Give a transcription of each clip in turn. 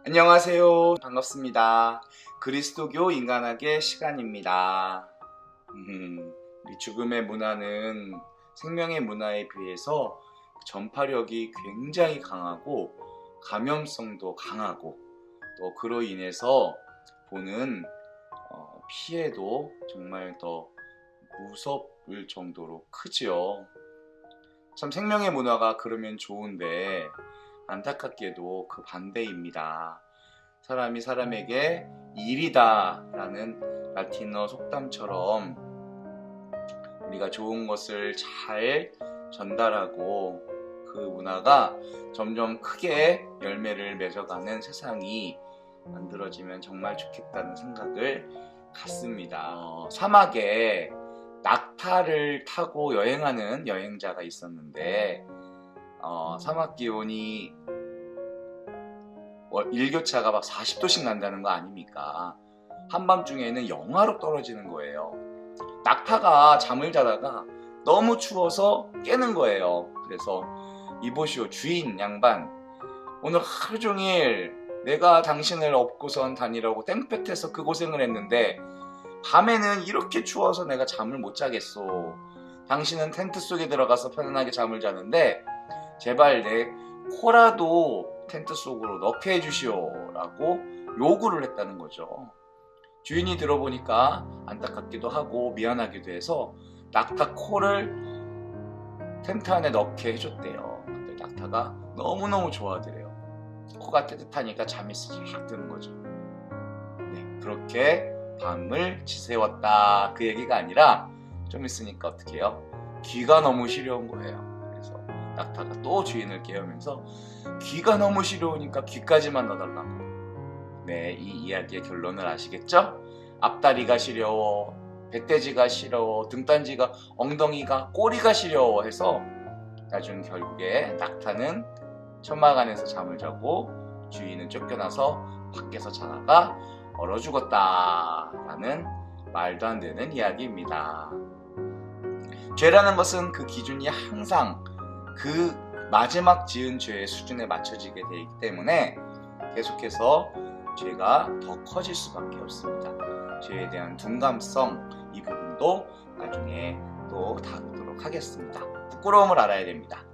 안녕하세요. 반갑습니다. 그리스도교 인간학의 시간입니다. 우리 죽음의 문화는 생명의 문화에 비해서 전파력이 굉장히 강하고 감염성도 강하고 또 그로 인해서 보는 피해도 정말 더 무섭을 정도로 크지요. 참 생명의 문화가 그러면 좋은데 안타깝게도 그 반대입니다. 사람이 사람에게 일이다 라는 라틴어 속담처럼 우리가 좋은 것을 잘 전달하고 그 문화가 점점 크게 열매를 맺어가는 세상이 만들어지면 정말 좋겠다는 생각을 갖습니다. 사막에 낙타를 타고 여행하는 여행자가 있었는데 사막 기온이 일교차가 막 40도씩 난다는 거 아닙니까? 한밤중에는 영하로 떨어지는 거예요. 낙타가 잠을 자다가 너무 추워서 깨는 거예요. 그래서 이보시오 주인 양반, 오늘 하루 종일 내가 당신을 업고선 다니라고 땡볕에서 그 고생을 했는데 밤에는 이렇게 추워서 내가 잠을 못 자겠소. 당신은 텐트 속에 들어가서 편안하게 잠을 자는데 제발 내 코라도 텐트 속으로 넣게 해주시오 라고 요구를 했다는 거죠. 주인이 들어보니까 안타깝기도 하고 미안하기도 해서 낙타 코를 텐트 안에 넣게 해줬대요. 근데 낙타가 너무너무 좋아하더래요. 코가 따뜻하니까 잠이 싹 드는 거죠. 네, 그렇게 밤을 지새웠다 그 얘기가 아니라 좀 있으니까 어떻게 해요? 귀가 너무 시려운 거예요. 그래서 낙타가 또 주인을 깨우면서 귀가 너무 시려우니까 귀까지만 넣어달라고. 네, 이 이야기의 결론을 아시겠죠? 앞다리가 시려워, 배돼지가 시려워, 등단지가, 엉덩이가, 꼬리가 시려워 해서 나중 결국에 낙타는 천막 안에서 잠을 자고 주인은 쫓겨나서 밖에서 자다가 얼어 죽었다 라는 말도 안 되는 이야기입니다. 죄라는 것은 그 기준이 항상 그 마지막 지은 죄의 수준에 맞춰지게 되기 때문에 계속해서 죄가 더 커질 수밖에 없습니다. 죄에 대한 둔감성, 이 부분도 나중에 또 다루도록 하겠습니다. 부끄러움을 알아야 됩니다.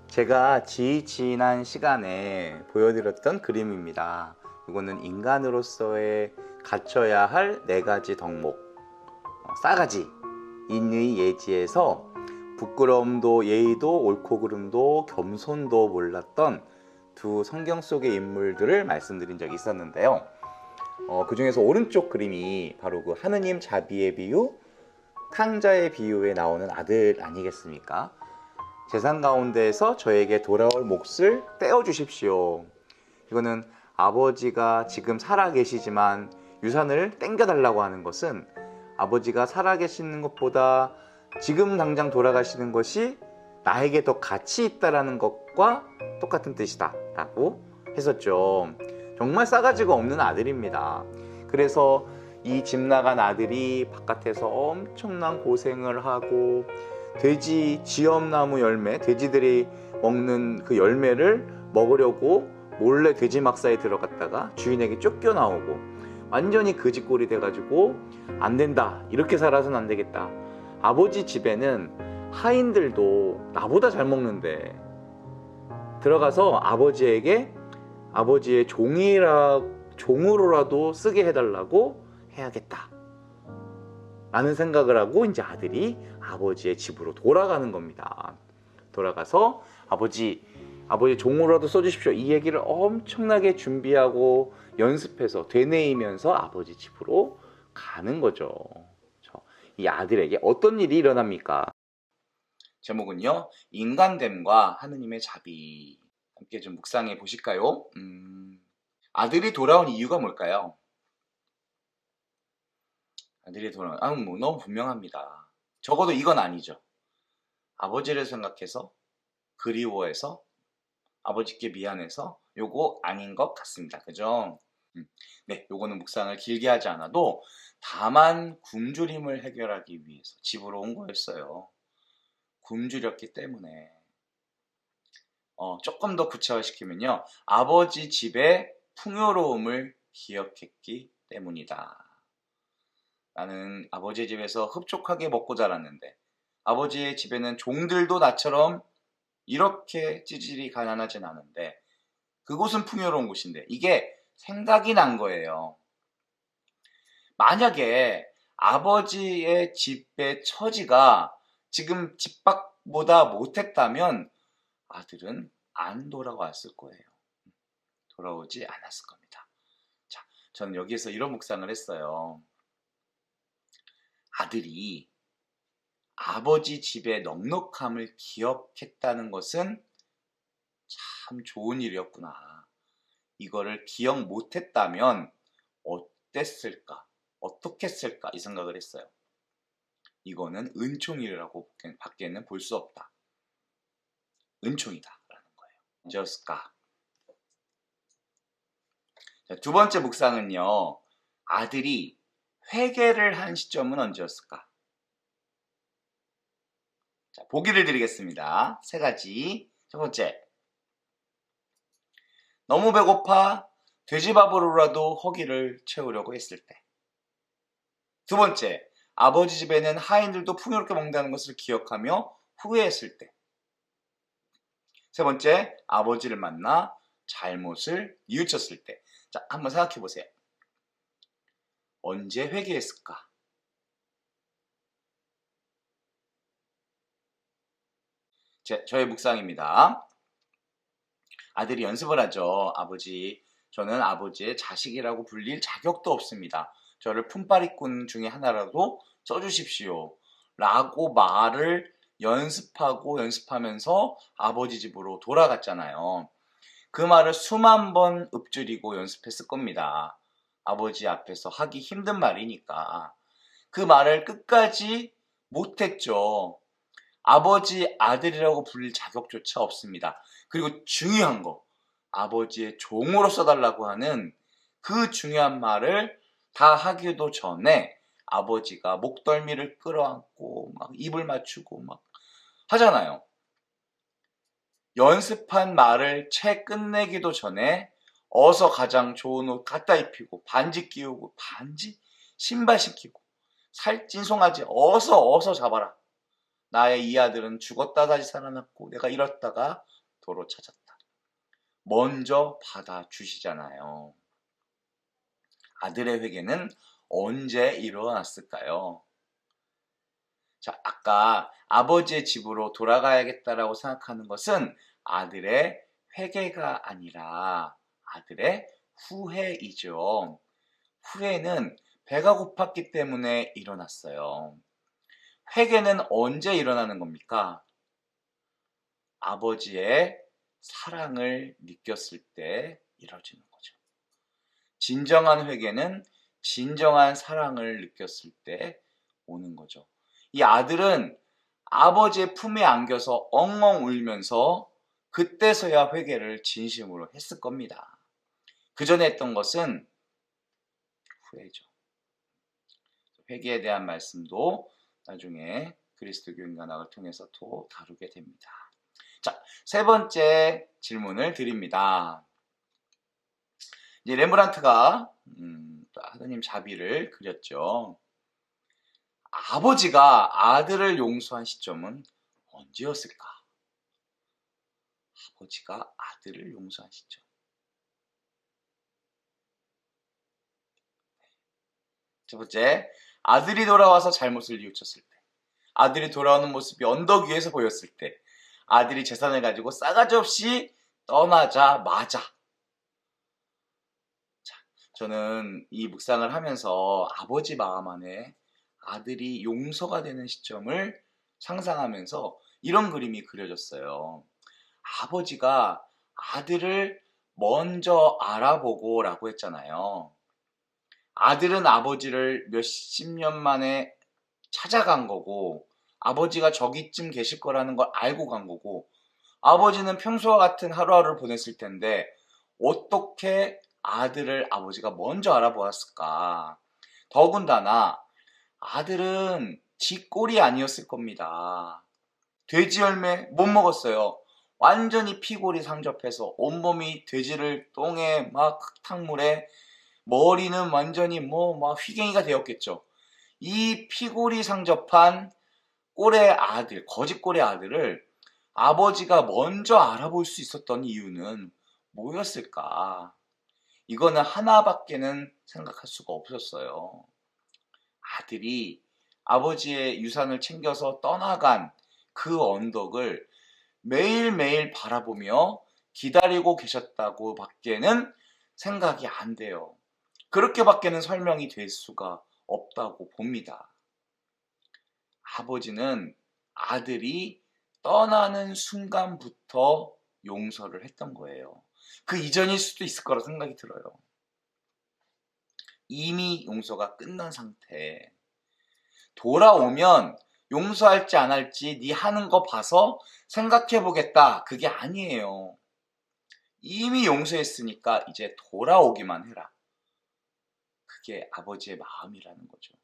제가 지난 시간에 보여드렸던 그림입니다. 이거는 인간으로서의 갖춰야 할 4가지 덕목, 싸가지, 인의, 예지에서 부끄러움도 예의도 옳고 그름도 겸손도 몰랐던 두 성경 속의 인물들을 말씀드린 적이 있었는데요. 그 중에서 오른쪽 그림이 바로 그 하느님 자비의 비유, 탕자의 비유에 나오는 아들 아니겠습니까? 재산 가운데에서 저에게 돌아올 몫을 떼어주십시오. 이거는 아버지가 지금 살아계시지만 유산을 땡겨달라고 하는 것은 아버지가 살아계시는 것보다 지금 당장 돌아가시는 것이 나에게 더 가치 있다라는 것과 똑같은 뜻이다 라고 했었죠. 정말 싸가지가 없는 아들입니다. 그래서 이 집 나간 아들이 바깥에서 엄청난 고생을 하고 돼지 지엄나무 열매, 돼지들이 먹는 그 열매를 먹으려고 몰래 돼지 막사에 들어갔다가 주인에게 쫓겨나오고 완전히 거지꼴이 돼가지고 안 된다, 이렇게 살아서는 안 되겠다. 아버지 집에는 하인들도 나보다 잘 먹는데 들어가서 아버지에게 아버지의 종으로라도 쓰게 해달라고 해야겠다 라는 생각을 하고 이제 아들이 아버지의 집으로 돌아가는 겁니다. 돌아가서 아버지 종으로라도 써주십시오, 이 얘기를 엄청나게 준비하고 연습해서 되뇌이면서 아버지 집으로 가는 거죠. 이 아들에게 어떤 일이 일어납니까? 제목은요, 인간됨과 하느님의 자비. 함께 좀 묵상해 보실까요? 아들이 돌아온 이유가 뭘까요? 아들이 돌아온, 너무 분명합니다. 적어도 이건 아니죠. 아버지를 생각해서, 그리워해서, 아버지께 미안해서, 요거 아닌 것 같습니다. 그죠? 네, 요거는 묵상을 길게 하지 않아도 다만 굶주림을 해결하기 위해서 집으로 온 거였어요. 굶주렸기 때문에. 조금 더 구체화시키면요, 아버지 집에 풍요로움을 기억했기 때문이다. 나는 아버지의 집에서 흡족하게 먹고 자랐는데 아버지의 집에는 종들도 나처럼 이렇게 찌질이 가난하진 않은데 그곳은 풍요로운 곳인데 이게 생각이 난 거예요. 만약에 아버지의 집의 처지가 지금 집 밖보다 못했다면 아들은 안 돌아왔을 거예요. 돌아오지 않았을 겁니다. 자, 저는 여기에서 이런 묵상을 했어요. 아들이 아버지 집의 넉넉함을 기억했다는 것은 참 좋은 일이었구나. 이거를 기억 못했다면 어땠을까? 어떻게 했을까? 이 생각을 했어요. 이거는 은총이라고 밖에는 볼 수 없다. 은총이다라는 거예요. 언제였을까? 자, 두 번째 묵상은요. 아들이 회개를 한 시점은 언제였을까? 자, 보기를 드리겠습니다. 세 가지. 첫 번째, 너무 배고파 돼지밥으로라도 허기를 채우려고 했을 때. 두 번째, 아버지 집에는 하인들도 풍요롭게 먹는다는 것을 기억하며 후회했을 때. 세 번째, 아버지를 만나 잘못을 뉘우쳤을 때. 자, 한번 생각해 보세요. 언제 회개했을까? 저의 묵상입니다. 아들이 연습을 하죠. 아버지, 저는 아버지의 자식이라고 불릴 자격도 없습니다. 저를 품바리꾼 중에 하나라도 써주십시오. 라고 말을 연습하면서 아버지 집으로 돌아갔잖아요. 그 말을 수만 번 읊조리고 연습했을 겁니다. 아버지 앞에서 하기 힘든 말이니까. 그 말을 끝까지 못했죠. 아버지 아들이라고 불릴 자격조차 없습니다. 그리고 중요한 거, 아버지의 종으로 써달라고 하는 그 중요한 말을 다 하기도 전에 아버지가 목덜미를 끌어안고 막 입을 맞추고 막 하잖아요. 연습한 말을 채 끝내기도 전에 어서 가장 좋은 옷 갖다 입히고 반지 끼우고 신발 신기고 살찐 송아지 어서 잡아라. 나의 이 아들은 죽었다 다시 살아났고 내가 잃었다가 도로 찾았다. 먼저 받아주시잖아요. 아들의 회개는 언제 일어났을까요? 자, 아까 아버지의 집으로 돌아가야겠다라고 생각하는 것은 아들의 회개가 아니라 아들의 후회이죠. 후회는 배가 고팠기 때문에 일어났어요. 회개는 언제 일어나는 겁니까? 아버지의 사랑을 느꼈을 때 이루어지는 거죠. 진정한 회개는 진정한 사랑을 느꼈을 때 오는 거죠. 이 아들은 아버지의 품에 안겨서 엉엉 울면서 그때서야 회개를 진심으로 했을 겁니다. 그 전에 했던 것은 후회죠. 회개에 대한 말씀도 나중에 그리스도교 인간학을 통해서 또 다루게 됩니다. 자, 세 번째 질문을 드립니다. 이제 렘브란트가 하느님 자비를 그렸죠. 아버지가 아들을 용서한 시점은 언제였을까? 아버지가 아들을 용서한 시점. 첫 번째, 아들이 돌아와서 잘못을 뉘우쳤을 때. 아들이 돌아오는 모습이 언덕 위에서 보였을 때. 아들이 재산을 가지고 싸가지 없이 떠나자마자. 자, 저는 이 묵상을 하면서 아버지 마음 안에 아들이 용서가 되는 시점을 상상하면서 이런 그림이 그려졌어요. 아버지가 아들을 먼저 알아보고 라고 했잖아요. 아들은 아버지를 몇십 년 만에 찾아간 거고 아버지가 저기쯤 계실 거라는 걸 알고 간 거고 아버지는 평소와 같은 하루하루를 보냈을 텐데 어떻게 아들을 아버지가 먼저 알아보았을까? 더군다나 아들은 지 꼴이 아니었을 겁니다. 돼지 열매 못 먹었어요. 완전히 피골이 상접해서 온몸이 돼지를 똥에 막 흙탕물에 머리는 완전히 막 휘갱이가 되었겠죠. 이 피골이 상접한 꼴의 아들, 거짓 꼴의 아들을 아버지가 먼저 알아볼 수 있었던 이유는 뭐였을까? 이거는 하나밖에는 생각할 수가 없었어요. 아들이 아버지의 유산을 챙겨서 떠나간 그 언덕을 매일매일 바라보며 기다리고 계셨다고 밖에는 생각이 안 돼요. 그렇게 밖에는 설명이 될 수가 없다고 봅니다. 아버지는 아들이 떠나는 순간부터 용서를 했던 거예요. 그 이전일 수도 있을 거라 생각이 들어요. 이미 용서가 끝난 상태. 돌아오면 용서할지 안 할지 네 하는 거 봐서 생각해 보겠다. 그게 아니에요. 이미 용서했으니까 이제 돌아오기만 해라. 그게 아버지의 마음이라는 거죠.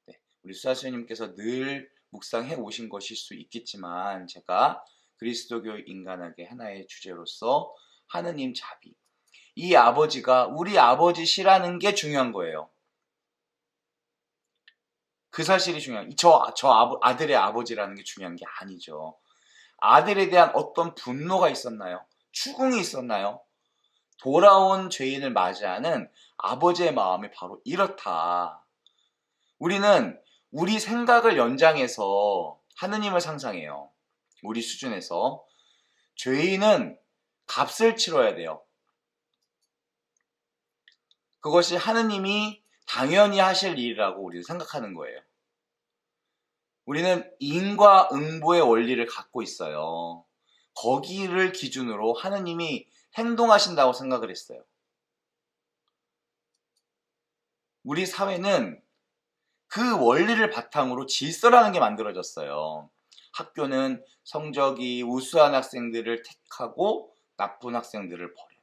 네, 우리 수아스님께서 늘 묵상해 오신 것일 수 있겠지만 제가 그리스도교 인간에게 하나의 주제로서 하느님 자비. 이 아버지가 우리 아버지시라는 게 중요한 거예요. 그 사실이 중요한, 아들의 아버지라는 게 중요한 게 아니죠. 아들에 대한 어떤 분노가 있었나요? 추궁이 있었나요? 돌아온 죄인을 맞이하는 아버지의 마음이 바로 이렇다. 우리는 우리 생각을 연장해서 하느님을 상상해요. 우리 수준에서. 죄인은 값을 치러야 돼요. 그것이 하느님이 당연히 하실 일이라고 우리는 생각하는 거예요. 우리는 인과 응보의 원리를 갖고 있어요. 거기를 기준으로 하느님이 행동하신다고 생각을 했어요. 우리 사회는 그 원리를 바탕으로 질서라는 게 만들어졌어요. 학교는 성적이 우수한 학생들을 택하고 나쁜 학생들을 버려요.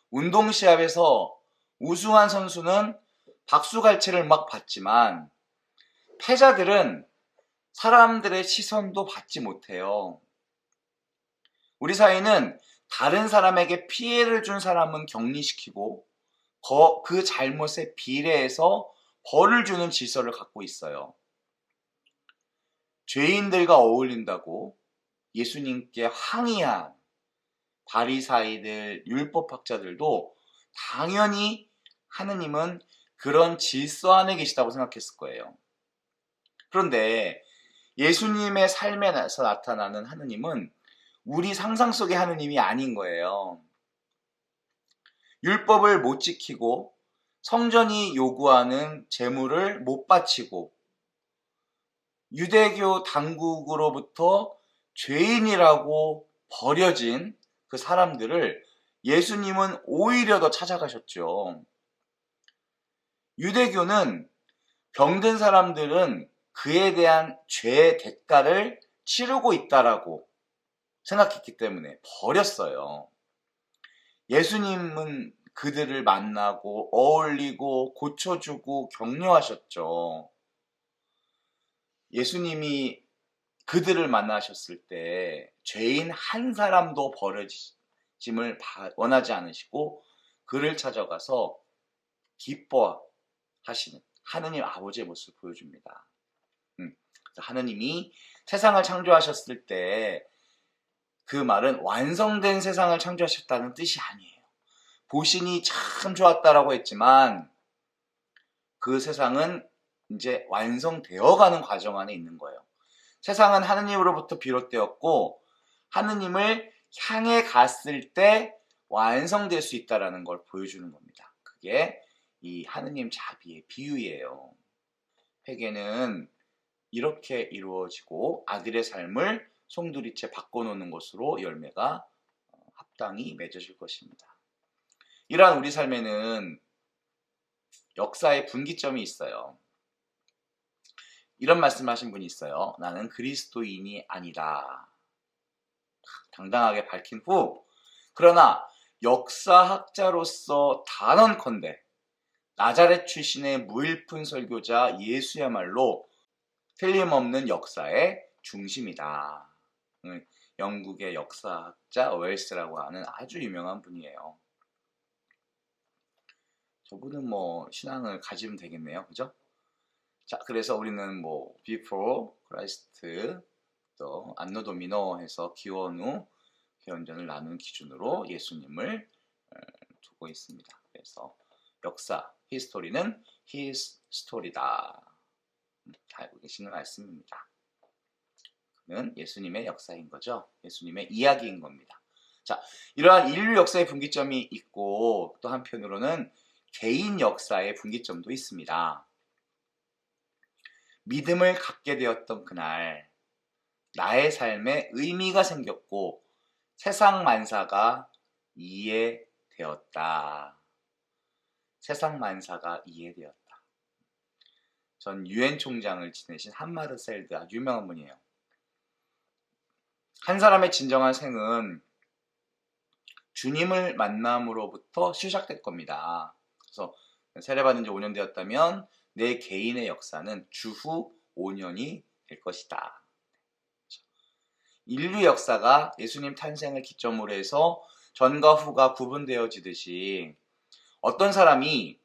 운동시합에서 우수한 선수는 박수갈채를 막 받지만 패자들은 사람들의 시선도 받지 못해요. 우리 사회는 다른 사람에게 피해를 준 사람은 격리시키고 그 잘못에 비례해서 벌을 주는 질서를 갖고 있어요. 죄인들과 어울린다고 예수님께 항의한 바리사이들, 율법학자들도 당연히 하느님은 그런 질서 안에 계시다고 생각했을 거예요. 그런데 예수님의 삶에서 나타나는 하느님은 우리 상상 속의 하느님이 아닌 거예요. 율법을 못 지키고 성전이 요구하는 제물을 못 바치고 유대교 당국으로부터 죄인이라고 버려진 그 사람들을 예수님은 오히려 더 찾아가셨죠. 유대교는 병든 사람들은 그에 대한 죄의 대가를 치르고 있다라고 생각했기 때문에 버렸어요. 예수님은 그들을 만나고 어울리고 고쳐주고 격려하셨죠. 예수님이 그들을 만나셨을 때 죄인 한 사람도 버려짐을 원하지 않으시고 그를 찾아가서 기뻐하시는 하느님 아버지의 모습을 보여줍니다. 하느님이 세상을 창조하셨을 때 그 말은 완성된 세상을 창조하셨다는 뜻이 아니에요. 보시니 참 좋았다라고 했지만 그 세상은 이제 완성되어가는 과정 안에 있는 거예요. 세상은 하느님으로부터 비롯되었고 하느님을 향해 갔을 때 완성될 수 있다는 걸 보여주는 겁니다. 그게 이 하느님 자비의 비유예요. 회개는 이렇게 이루어지고 아들의 삶을 송두리째 바꿔놓는 것으로 열매가 합당히 맺어질 것입니다. 이러한 우리 삶에는 역사의 분기점이 있어요. 이런 말씀하신 분이 있어요. 나는 그리스도인이 아니다. 당당하게 밝힌 후 그러나 역사학자로서 단언컨대 나자렛 출신의 무일푼 설교자 예수야말로 틀림없는 역사의 중심이다. 영국의 역사학자 웰스라고 하는 아주 유명한 분이에요. 저분은 뭐 신앙을 가지면 되겠네요. 그죠? 자, 그래서 우리는 뭐 before Christ, 또 안노 도미노 해서 기원 후 개헌전을 나눈 기준으로 예수님을 두고 있습니다. 그래서 역사, 히스토리는 his story다. 다 알고 계시는 말씀입니다. 그는 예수님의 역사인 거죠. 예수님의 이야기인 겁니다. 자, 이러한 인류 역사의 분기점이 있고 또 한편으로는 개인 역사의 분기점도 있습니다. 믿음을 갖게 되었던 그날 나의 삶에 의미가 생겼고 세상 만사가 이해되었다. 세상 만사가 이해되었다. 전 유엔 총장을 지내신 한마르셀드 아주 유명한 분이에요. 한 사람의 진정한 생은 주님을 만남으로부터 시작될 겁니다. 그래서 세례받은 지 5년 되었다면 내 개인의 역사는 주후 5년이 될 것이다. 인류 역사가 예수님 탄생을 기점으로 해서 전과 후가 구분되어지듯이 어떤 사람이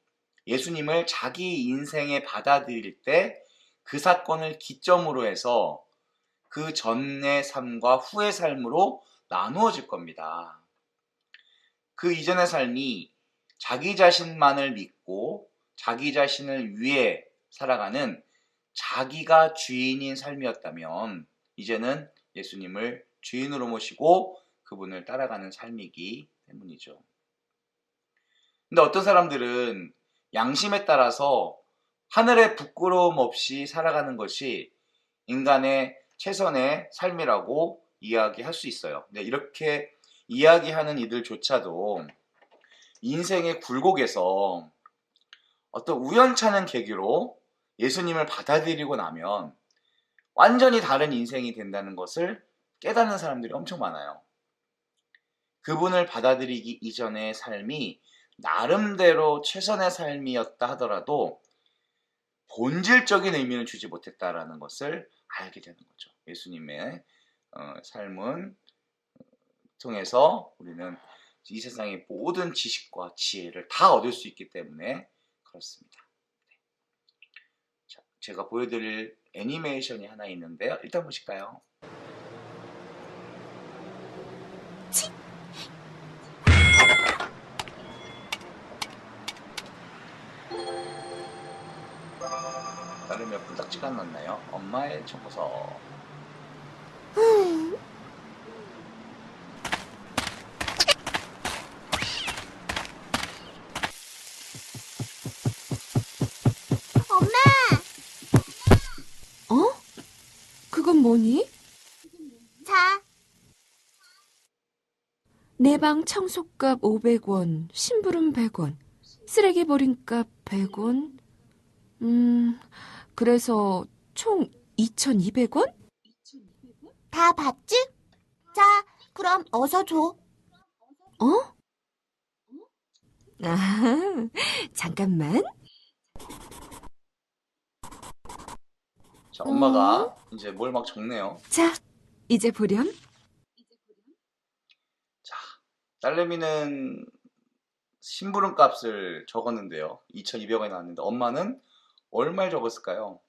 예수님을 자기 인생에 받아들일 때 그 사건을 기점으로 해서 그 전의 삶과 후의 삶으로 나누어질 겁니다. 그 이전의 삶이 자기 자신만을 믿고 자기 자신을 위해 살아가는 자기가 주인인 삶이었다면 이제는 예수님을 주인으로 모시고 그분을 따라가는 삶이기 때문이죠. 근데 어떤 사람들은 양심에 따라서 하늘의 부끄러움 없이 살아가는 것이 인간의 최선의 삶이라고 이야기할 수 있어요. 근데 이렇게 이야기하는 이들조차도 인생의 굴곡에서 어떤 우연찮은 계기로 예수님을 받아들이고 나면 완전히 다른 인생이 된다는 것을 깨닫는 사람들이 엄청 많아요. 그분을 받아들이기 이전의 삶이 나름대로 최선의 삶이었다 하더라도 본질적인 의미는 주지 못했다라는 것을 알게 되는 거죠. 예수님의 삶은 통해서 우리는 이 세상의 모든 지식과 지혜를 다 얻을 수 있기 때문에 그렇습니다. 자, 제가 보여드릴 애니메이션이 하나 있는데요. 일단 보실까요? 따르면 불딱지가 안 났나요? 엄마의 청구서. 엄마! 어? 그건 뭐니? 자, 내 방 청소값 500원, 심부름 100원, 쓰레기 버림값 100원? 그래서 총 2,200원? 다 봤지? 자, 그럼 어서 줘. 어? 아, 잠깐만. 자, 엄마가 이제 뭘 막 적네요. 자, 이제 보렴. 자, 딸내미는 심부름 값을 적었는데요. 2,200원이 나왔는데 엄마는 얼마를 적었을까요?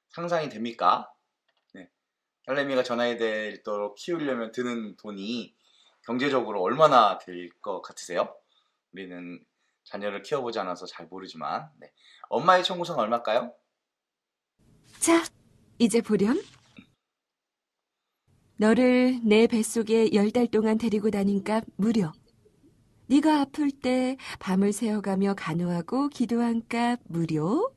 상상이 됩니까? 네. 딸내미가 전화해야 또 키우려면 드는 돈이 경제적으로 얼마나 될 것 같으세요? 우리는 자녀를 키워보지 않아서 잘 모르지만 네. 엄마의 청구서는 얼마일까요? 자, 이제 보렴. 너를 내 뱃속에 10달 동안 데리고 다닌 값 무료. 네가 아플 때 밤을 새어가며 간호하고 기도한 값 무료.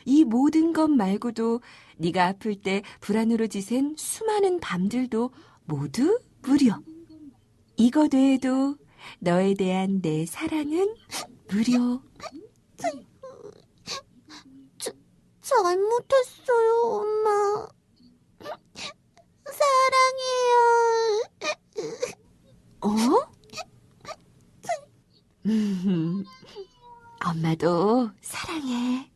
이 모든 것 말고도 네가 아플 때 불안으로 지샌 수많은 밤들도 모두 무료. 이것 외에도 너에 대한 내 사랑은 무료. 잘못했어요, 엄마. 사랑해요. 어? 엄마도 사랑해.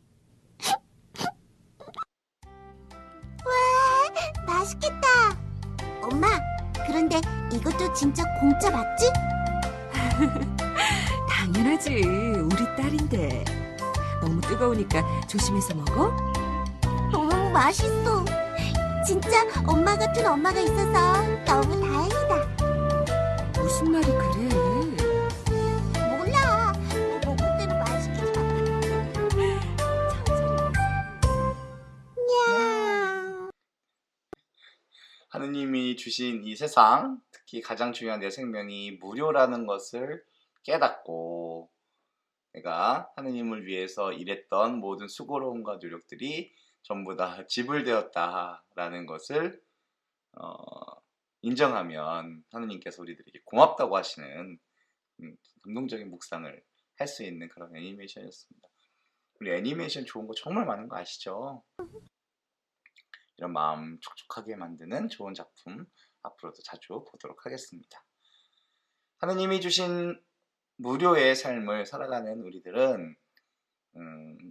와, 맛있겠다. 이것도 진짜 공짜 맞지? 당연하지. 우리 딸인데. 너무 뜨거우니까 조심해서 먹어. 맛있어. 진짜 엄마 같은 엄마가 있어서 너무 다행이다. 무슨 말이 그래? 몰라. 뭐 먹을 때는 말 시키지 마. 냥. 하느님이 주신 이 세상, 특히 가장 중요한 내 생명이 무료라는 것을 깨닫고 내가 하느님을 위해서 일했던 모든 수고로움과 노력들이 전부 다 지불되었다라는 것을 인정하면 하느님께서 우리들에게 고맙다고 하시는 감동적인 묵상을 할 수 있는 그런 애니메이션이었습니다. 우리 애니메이션 좋은 거 정말 많은 거 아시죠? 이런 마음 촉촉하게 만드는 좋은 작품 앞으로도 자주 보도록 하겠습니다. 하느님이 주신 무료의 삶을 살아가는 우리들은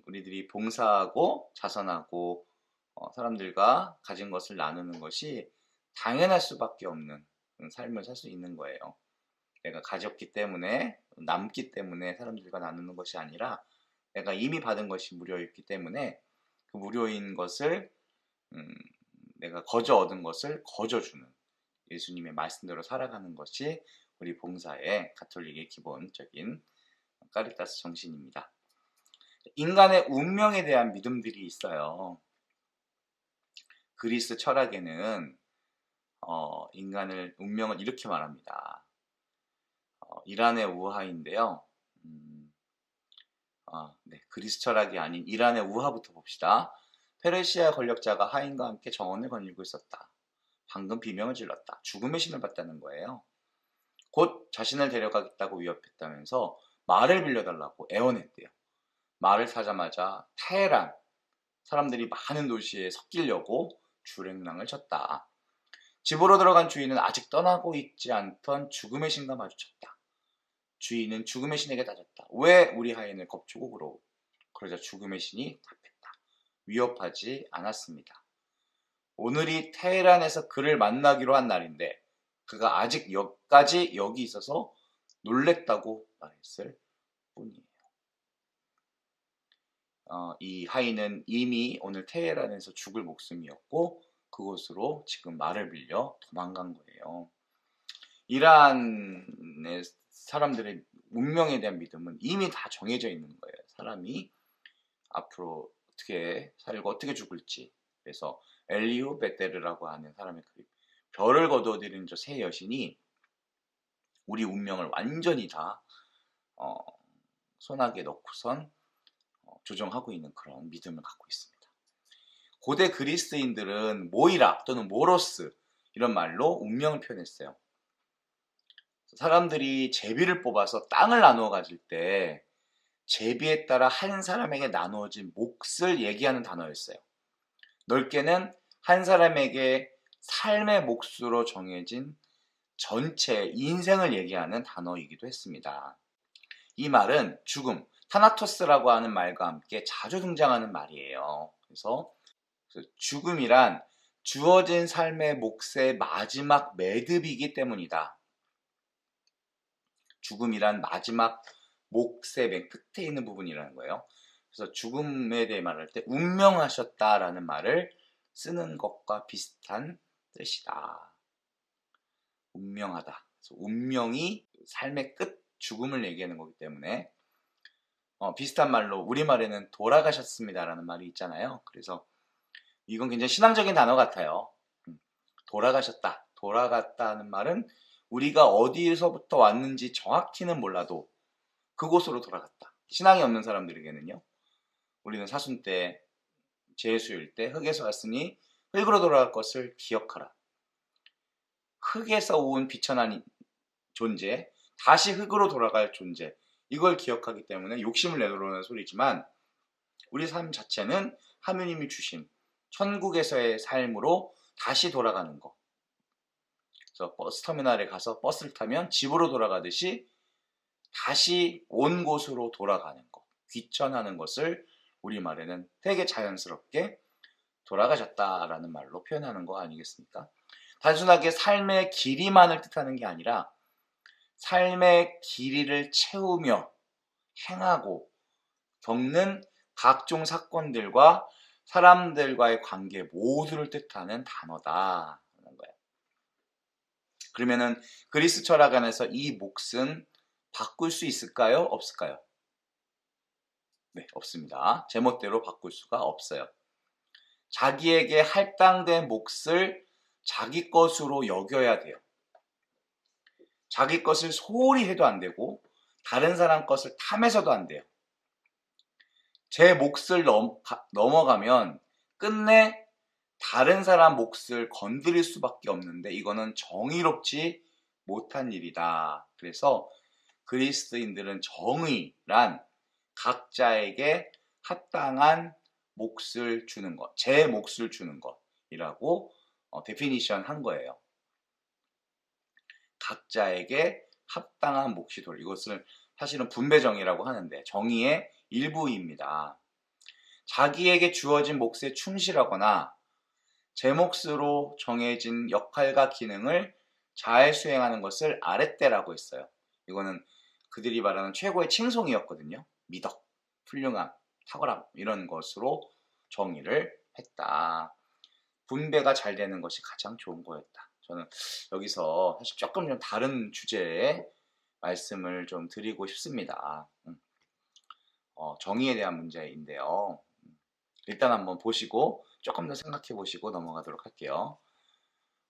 우리들이 봉사하고 자선하고 사람들과 가진 것을 나누는 것이 당연할 수밖에 없는 삶을 살 수 있는 거예요. 내가 가졌기 때문에 남기 때문에 사람들과 나누는 것이 아니라 내가 이미 받은 것이 무료였기 때문에 그 무료인 것을 내가 거저 얻은 것을 거저 주는 예수님의 말씀대로 살아가는 것이 우리 봉사의 가톨릭의 기본적인 카리타스 정신입니다. 인간의 운명에 대한 믿음들이 있어요. 그리스 철학에는 인간을 운명을 이렇게 말합니다. 이란의 우하인데요. 네, 그리스 철학이 아닌 이란의 우하부터 봅시다. 페르시아 권력자가 하인과 함께 정원을 거닐고 있었다. 방금 비명을 질렀다. 죽음의 신을 봤다는 거예요. 곧 자신을 데려가겠다고 위협했다면서 말을 빌려달라고 애원했대요. 말을 타자마자 테헤란, 사람들이 많은 도시에 섞이려고 줄행랑을 쳤다. 집으로 들어간 주인은 아직 떠나고 있지 않던 죽음의 신과 마주쳤다. 주인은 죽음의 신에게 따졌다. 왜 우리 하인을 겁주고 그러오? 그러자 죽음의 신이 답했다. 위협하지 않았습니다. 오늘이 테헤란에서 그를 만나기로 한 날인데 그가 아직 여기까지 여기 있어서 놀랬다고 말했을 뿐이에요. 이 하인은 이미 오늘 테헤란에서 죽을 목숨이었고 그곳으로 지금 말을 빌려 도망간 거예요. 이란의 사람들의 운명에 대한 믿음은 이미 다 정해져 있는 거예요. 사람이 앞으로 어떻게 살고 어떻게 죽을지. 그래서 엘리후 베테르라고 하는 사람의 그 별을 거두어들이는 저 새 여신이 우리 운명을 완전히 다 손아귀에 넣고선 조정하고 있는 그런 믿음을 갖고 있습니다. 고대 그리스인들은 모이라 또는 모로스 이런 말로 운명을 표현했어요. 사람들이 제비를 뽑아서 땅을 나누어 가질 때 제비에 따라 한 사람에게 나누어진 몫을 얘기하는 단어였어요. 넓게는 한 사람에게 삶의 몫으로 정해진 전체 인생을 얘기하는 단어이기도 했습니다. 이 말은 죽음, 타나토스라고 하는 말과 함께 자주 등장하는 말이에요. 그래서 죽음이란 주어진 삶의 몫의 마지막 매듭이기 때문이다. 죽음이란 마지막 몫의 맨 끝에 있는 부분이라는 거예요. 그래서 죽음에 대해 말할 때 운명하셨다라는 말을 쓰는 것과 비슷한 뜻이다. 운명하다. 그래서 운명이 삶의 끝, 죽음을 얘기하는 거기 때문에 비슷한 말로 우리말에는 돌아가셨습니다라는 말이 있잖아요. 그래서 이건 굉장히 신앙적인 단어 같아요. 돌아가셨다. 돌아갔다는 말은 우리가 어디에서부터 왔는지 정확히는 몰라도 그곳으로 돌아갔다. 신앙이 없는 사람들에게는요. 우리는 사순 때, 제수일 때 흙에서 왔으니 흙으로 돌아갈 것을 기억하라. 흙에서 온 비천한 존재, 다시 흙으로 돌아갈 존재, 이걸 기억하기 때문에 욕심을 내놓으라는 소리지만 우리 삶 자체는 하느님이 주신 천국에서의 삶으로 다시 돌아가는 거. 그래서 버스터미널에 가서 버스를 타면 집으로 돌아가듯이 다시 온 곳으로 돌아가는 것, 귀천하는 것을 우리말에는 되게 자연스럽게 돌아가셨다라는 말로 표현하는 거 아니겠습니까? 단순하게 삶의 길이만을 뜻하는 게 아니라 삶의 길이를 채우며 행하고 겪는 각종 사건들과 사람들과의 관계 모두를 뜻하는 단어다. 그러면은 그리스 철학 안에서 이 몫은 바꿀 수 있을까요? 없을까요? 네, 없습니다. 제멋대로 바꿀 수가 없어요. 자기에게 할당된 몫을 자기 것으로 여겨야 돼요. 자기 것을 소홀히 해도 안 되고 다른 사람 것을 탐해서도 안 돼요. 제 몫을 넘어가면 끝내 다른 사람 몫을 건드릴 수밖에 없는데 이거는 정의롭지 못한 일이다. 그래서 그리스도인들은 정의란 각자에게 합당한 몫을 주는 것, 제 몫을 주는 것이라고 데피니션 한 거예요. 각자에게 합당한 몫이 돌. 이것을 사실은 분배정의라고 하는데 정의의 일부입니다. 자기에게 주어진 몫에 충실하거나 제 몫으로 정해진 역할과 기능을 잘 수행하는 것을 아렛대라고 했어요. 이거는 그들이 말하는 최고의 칭송이었거든요. 미덕, 훌륭함, 탁월함 이런 것으로 정의를 했다. 분배가 잘 되는 것이 가장 좋은 거였다. 저는 여기서 사실 조금 좀 다른 주제의 말씀을 좀 드리고 싶습니다. 정의에 대한 문제인데요. 일단 한번 보시고 조금 더 생각해 보시고 넘어가도록 할게요.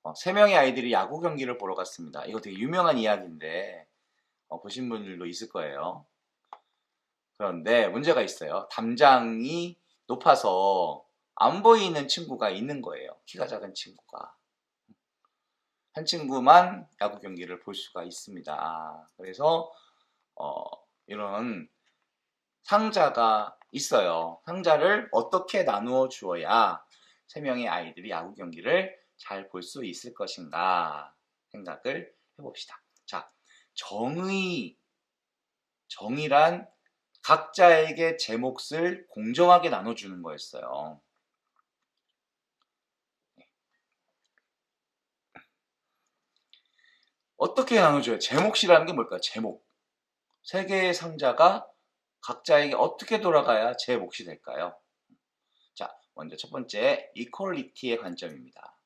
3명의 아이들이 야구 경기를 보러 갔습니다. 이거 되게 유명한 이야기인데 보신 분들도 있을 거예요. 그런데 문제가 있어요. 담장이 높아서 안 보이는 친구가 있는 거예요. 키가 작은 친구가. 한 친구만 야구 경기를 볼 수가 있습니다. 그래서 이런 상자가 있어요. 상자를 어떻게 나누어 주어야 3명의 아이들이 야구 경기를 잘 볼 수 있을 것인가 생각을 해봅시다. 자, 정의란 각자에게 제 몫을 공정하게 나눠주는 거였어요. 어떻게 나눠줘요? 제 몫이라는 게 뭘까요? 제목. 3개의 상자가 각자에게 어떻게 돌아가야 제 몫이 될까요? 자, 먼저 첫 번째, 이퀄리티의 관점입니다.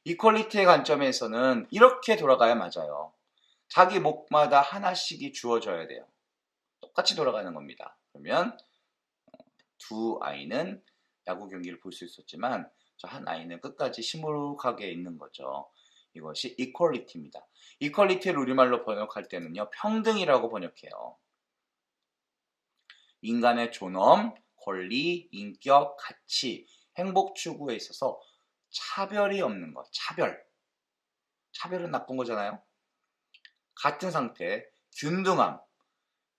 이퀄리티의 관점에서는 이렇게 돌아가야 맞아요. 자기 몫마다 하나씩이 주어져야 돼요. 똑같이 돌아가는 겁니다. 그러면 두 아이는 야구 경기를 볼 수 있었지만 저 한 아이는 끝까지 시무룩하게 있는 거죠. 이것이 이퀄리티입니다. 이퀄리티를 우리말로 번역할 때는요, 평등이라고 번역해요. 인간의 존엄, 권리, 인격, 가치, 행복 추구에 있어서 차별이 없는 것. 차별은 나쁜 거잖아요. 같은 상태,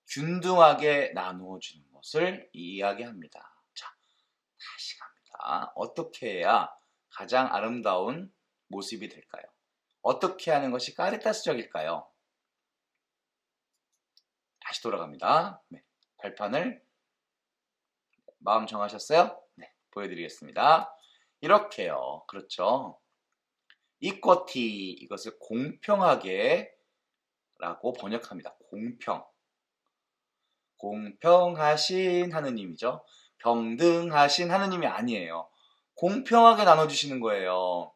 균등하게 나누어 주는 것을 이야기합니다. 자, 다시 갑니다. 어떻게 해야 가장 아름다운 모습이 될까요? 어떻게 하는 것이 카리타스적일까요? 다시 돌아갑니다. 네, 발판을 마음 정하셨어요? 네, 보여드리겠습니다. 이렇게요. 그렇죠. 이쿼티, 이것을 공평하게 라고 번역합니다. 공평하신 하느님이죠. 평등하신 하느님이 아니에요. 공평하게 나눠주시는 거예요.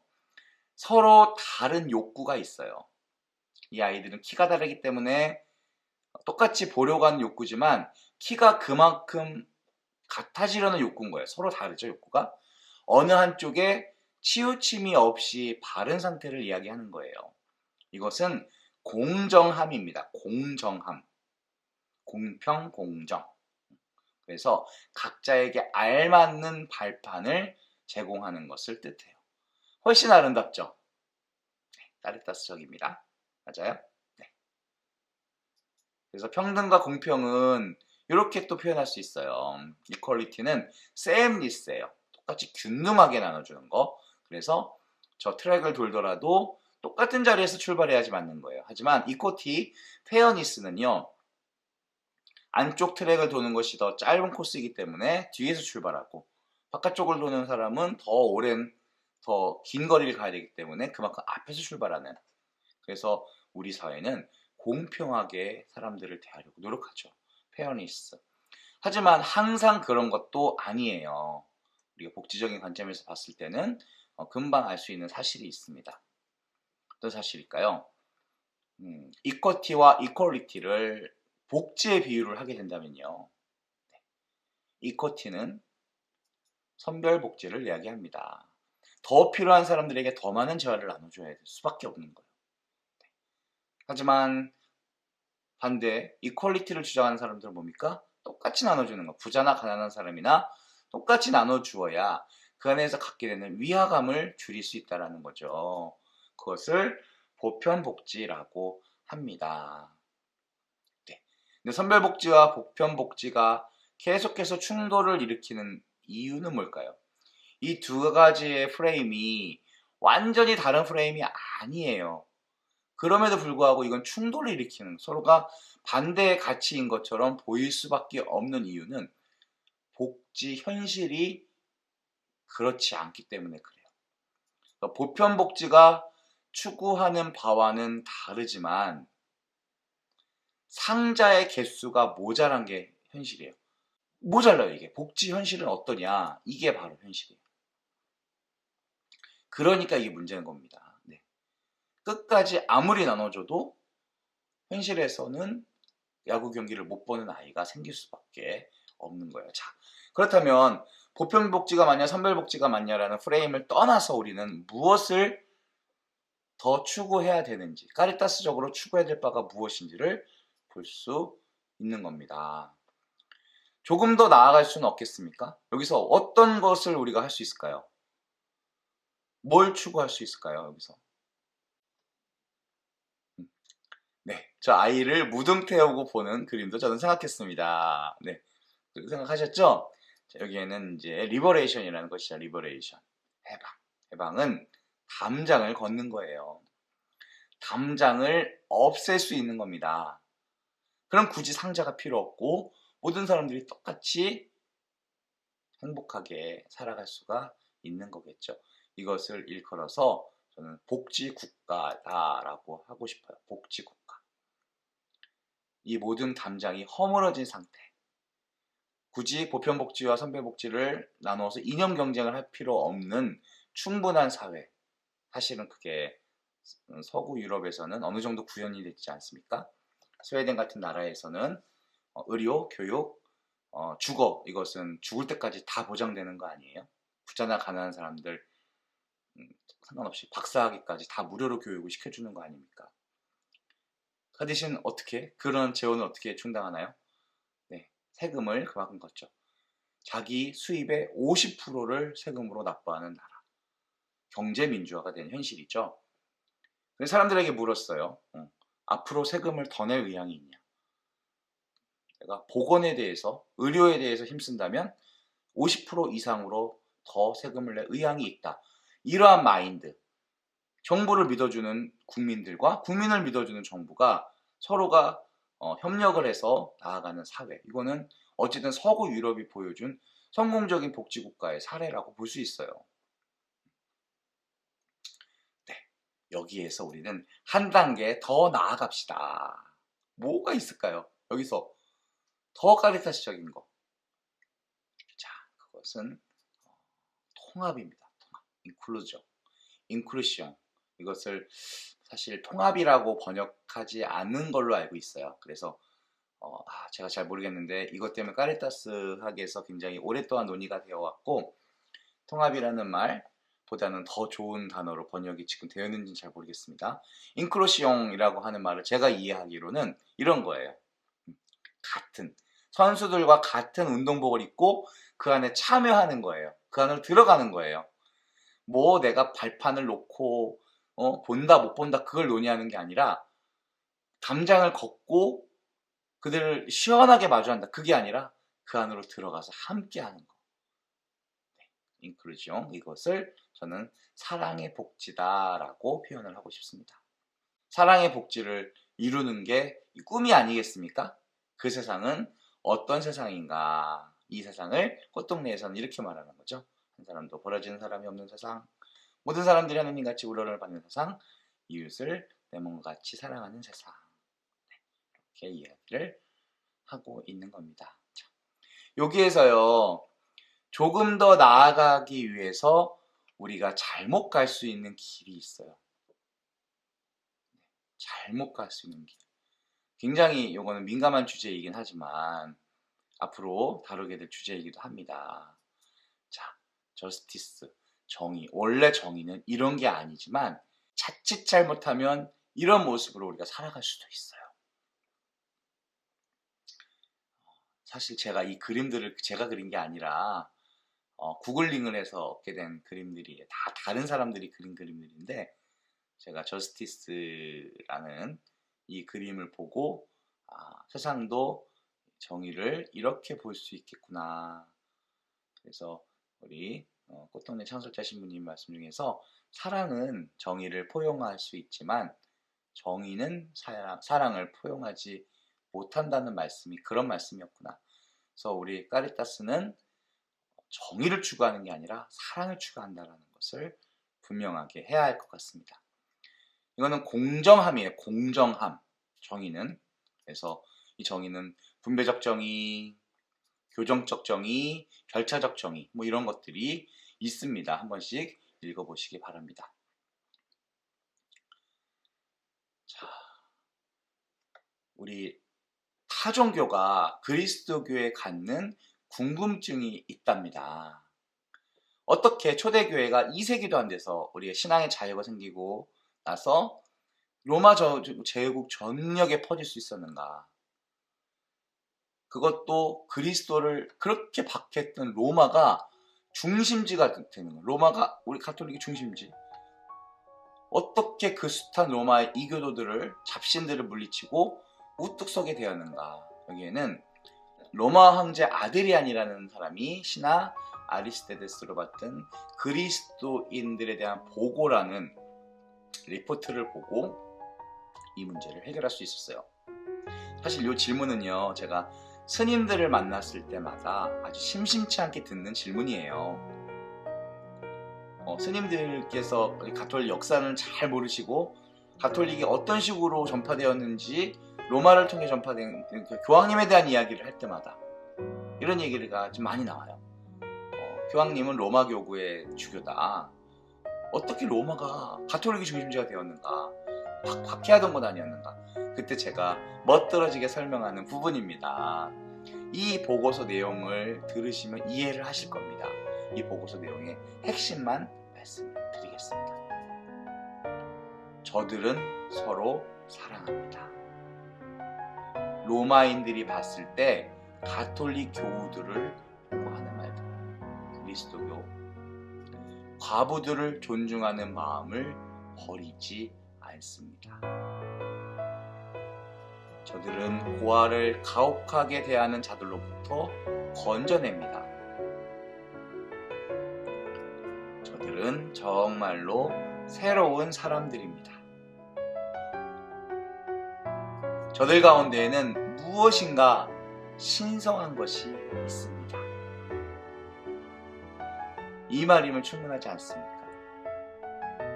서로 다른 욕구가 있어요. 이 아이들은 키가 다르기 때문에 똑같이 보려고 하는 욕구지만 키가 그만큼 같아지려는 욕구인 거예요. 서로 다르죠, 욕구가. 어느 한쪽에 치우침이 없이 바른 상태를 이야기하는 거예요. 이것은 공정함입니다. 공정함. 공평, 공정. 그래서 각자에게 알맞는 발판을 제공하는 것을 뜻해요. 훨씬 아름답죠? 네, 카리타스적입니다. 맞아요? 네. 그래서 평등과 공평은 이렇게 또 표현할 수 있어요. 이퀄리티는 세임리스예요. 똑같이 균등하게 나눠주는 거. 그래서 저 트랙을 돌더라도 똑같은 자리에서 출발해야지 맞는 거예요. 하지만 이쿼티, 페어니스는요. 안쪽 트랙을 도는 것이 더 짧은 코스이기 때문에 뒤에서 출발하고 바깥쪽을 도는 사람은 더 오랜 더 긴 거리를 가야 되기 때문에 그만큼 앞에서 출발하는. 그래서 우리 사회는 공평하게 사람들을 대하려고 노력하죠. 페어니스. 하지만 항상 그런 것도 아니에요. 우리가 복지적인 관점에서 봤을 때는 금방 알 수 있는 사실이 있습니다. 어떤 사실일까요? 이쿼티와 이퀄리티를 복지의 비유를 하게 된다면요. 이쿼티는 선별복지를 이야기합니다. 더 필요한 사람들에게 더 많은 재화를 나눠줘야 될 수밖에 없는 거예요. 하지만 반대 이퀄리티를 주장하는 사람들은 뭡니까? 똑같이 나눠주는 거. 부자나 가난한 사람이나 똑같이 나눠주어야 그 안에서 갖게 되는 위화감을 줄일 수 있다는 거죠. 그것을 보편복지라고 합니다. 네. 근데 선별복지와 보편복지가 계속해서 충돌을 일으키는 이유는 뭘까요? 이 두 가지의 프레임이 완전히 다른 프레임이 아니에요. 그럼에도 불구하고 이건 충돌을 일으키는, 서로가 반대의 가치인 것처럼 보일 수밖에 없는 이유는 복지 현실이 그렇지 않기 때문에 그래요. 그러니까 보편복지가 추구하는 바와는 다르지만 상자의 개수가 모자란 게 현실이에요. 모자라요. 이게 복지 현실은 어떠냐, 이게 바로 현실이에요. 그러니까 이게 문제인 겁니다. 네. 끝까지 아무리 나눠줘도 현실에서는 야구 경기를 못 보는 아이가 생길 수밖에 없는 거예요. 자, 그렇다면 보편복지가 맞냐 선별복지가 맞냐라는 프레임을 떠나서 우리는 무엇을 더 추구해야 되는지, 카리타스적으로 추구해야 될 바가 무엇인지를 볼 수 있는 겁니다. 조금 더 나아갈 수는 없겠습니까? 여기서 어떤 것을 우리가 할 수 있을까요? 뭘 추구할 수 있을까요? 여기서. 네, 저 아이를 무등 태우고 보는 그림도 저는 생각했습니다. 네, 생각하셨죠? 자, 여기에는 이제 리버레이션이라는 것이죠. 리버레이션, 해방. 해방은 담장을 걷는 거예요. 담장을 없앨 수 있는 겁니다. 그럼 굳이 상자가 필요 없고 모든 사람들이 똑같이 행복하게 살아갈 수가 있는 거겠죠. 이것을 일컬어서 저는 복지국가다라고 하고 싶어요. 복지국가. 이 모든 담장이 허물어진 상태. 굳이 보편복지와 선별복지를 나누어서 이념 경쟁을 할 필요 없는 충분한 사회. 사실은 그게 서구 유럽에서는 어느 정도 구현이 되지 않습니까? 스웨덴 같은 나라에서는 의료, 교육, 주거, 이것은 죽을 때까지 다 보장되는 거 아니에요? 부자나 가난한 사람들 상관없이 박사학위까지 다 무료로 교육을 시켜주는 거 아닙니까? 그 대신 어떻게? 그런 재원을 어떻게 충당하나요? 네, 세금을 그만큼 걷죠. 자기 수입의 50%를 세금으로 납부하는 나라. 경제민주화가 된 현실이죠. 그래서 사람들에게 물었어요. 앞으로 세금을 더 낼 의향이 있냐? 내가 보건에 대해서, 의료에 대해서 힘쓴다면 50% 이상으로 더 세금을 낼 의향이 있다. 이러한 마인드, 정부를 믿어주는 국민들과 국민을 믿어주는 정부가 서로가 협력을 해서 나아가는 사회. 이거는 어쨌든 서구 유럽이 보여준 성공적인 복지국가의 사례라고 볼 수 있어요. 네, 여기에서 우리는 한 단계 더 나아갑시다. 뭐가 있을까요? 여기서 더 카리타스적인 거. 자, 그것은 통합입니다. 통합. 인클루sion. 이것을 사실 통합이라고 번역하지 않는 걸로 알고 있어요. 그래서 제가 잘 모르겠는데 이것 때문에 카리타스 학에서 굉장히 오랫동안 논의가 되어 왔고, 통합이라는 말보다는 더 좋은 단어로 번역이 지금 되어 있는지는 잘 모르겠습니다. 인클루시옹이라고 하는 말을 제가 이해하기로는 이런 거예요. 같은 선수들과 같은 운동복을 입고 그 안에 참여하는 거예요. 그 안으로 들어가는 거예요. 뭐 내가 발판을 놓고 본다 못 본다 그걸 논의하는 게 아니라 담장을 걷고 그들을 시원하게 마주한다. 그게 아니라 그 안으로 들어가서 함께 하는 거. 네, 인클루지옹. 이것을 저는 사랑의 복지다라고 표현을 하고 싶습니다. 사랑의 복지를 이루는 게 꿈이 아니겠습니까? 그 세상은 어떤 세상인가? 이 세상을 꽃동네에서는 이렇게 말하는 거죠. 한 사람도 버려지는 사람이 없는 세상, 모든 사람들이 하느님 같이 우러를 받는 세상, 이웃을 내 몸과 같이 사랑하는 세상. 이렇게 이야기를 하고 있는 겁니다. 자, 여기에서요, 조금 더 나아가기 위해서 우리가 잘못 갈 수 있는 길이 있어요. 잘못 갈 수 있는 길. 굉장히 이거는 민감한 주제이긴 하지만 앞으로 다루게 될 주제이기도 합니다. 자, 저스티스, 정의. 원래 정의는 이런 게 아니지만 자칫 잘못하면 이런 모습으로 우리가 살아갈 수도 있어요. 사실 제가 이 그림들을 제가 그린 게 아니라 구글링을 해서 얻게 된 그림들이 다 다른 사람들이 그린 그림들인데, 제가 저스티스라는 이 그림을 보고 세상도 정의를 이렇게 볼 수 있겠구나. 그래서 우리 꽃동네 창설자 신부님 말씀 중에서 사랑은 정의를 포용할 수 있지만 정의는 사랑을 포용하지 못한다는 말씀이 그런 말씀이었구나. 그래서 우리 까리타스는 정의를 추구하는 게 아니라 사랑을 추구한다는 것을 분명하게 해야 할 것 같습니다. 이거는 공정함이에요. 공정함. 정의는. 그래서 이 정의는 분배적 정의, 교정적 정의, 절차적 정의, 뭐 이런 것들이 있습니다. 한 번씩 읽어보시기 바랍니다. 자, 우리 타종교가 그리스도교에 갖는 궁금증이 있답니다. 어떻게 초대교회가 2세기도 안 돼서 우리의 신앙의 자유가 생기고 나서 로마 제국 전역에 퍼질 수 있었는가? 그것도 그리스도를 그렇게 박해했던 로마가 중심지가 되는 거예요. 로마가 우리 가톨릭의 중심지. 어떻게 그 숱한 로마의 이교도들을, 잡신들을 물리치고 우뚝 서게 되었는가? 여기에는 로마 황제 아드리안이라는 사람이 신하 아리스테데스로 받던 그리스도인들에 대한 보고라는 리포트를 보고 이 문제를 해결할 수 있었어요. 사실 이 질문은요, 제가 스님들을 만났을 때마다 아주 심심치 않게 듣는 질문이에요. 스님들께서 가톨릭 역사는 잘 모르시고 가톨릭이 어떤 식으로 전파되었는지 로마를 통해 전파된 교황님에 대한 이야기를 할 때마다 이런 얘기가 좀 많이 나와요. 교황님은 로마 교구의 주교다. 어떻게 로마가 가톨릭이 중심지가 되었는가? 박해하던 것 아니었는가? 그때 제가 멋들어지게 설명하는 부분입니다. 이 보고서 내용을 들으시면 이해를 하실 겁니다. 이 보고서 내용의 핵심만 말씀드리겠습니다. 저들은 서로 사랑합니다. 로마인들이 봤을 때 가톨릭 교우들을 보고 하는 말들, 그리스도교, 과부들을 존중하는 마음을 버리지 않습니다. 저들은 고아를 가혹하게 대하는 자들로부터 건져냅니다. 저들은 정말로 새로운 사람들입니다. 저들 가운데에는 무엇인가 신성한 것이 있습니다. 이 말이면 충분하지 않습니까?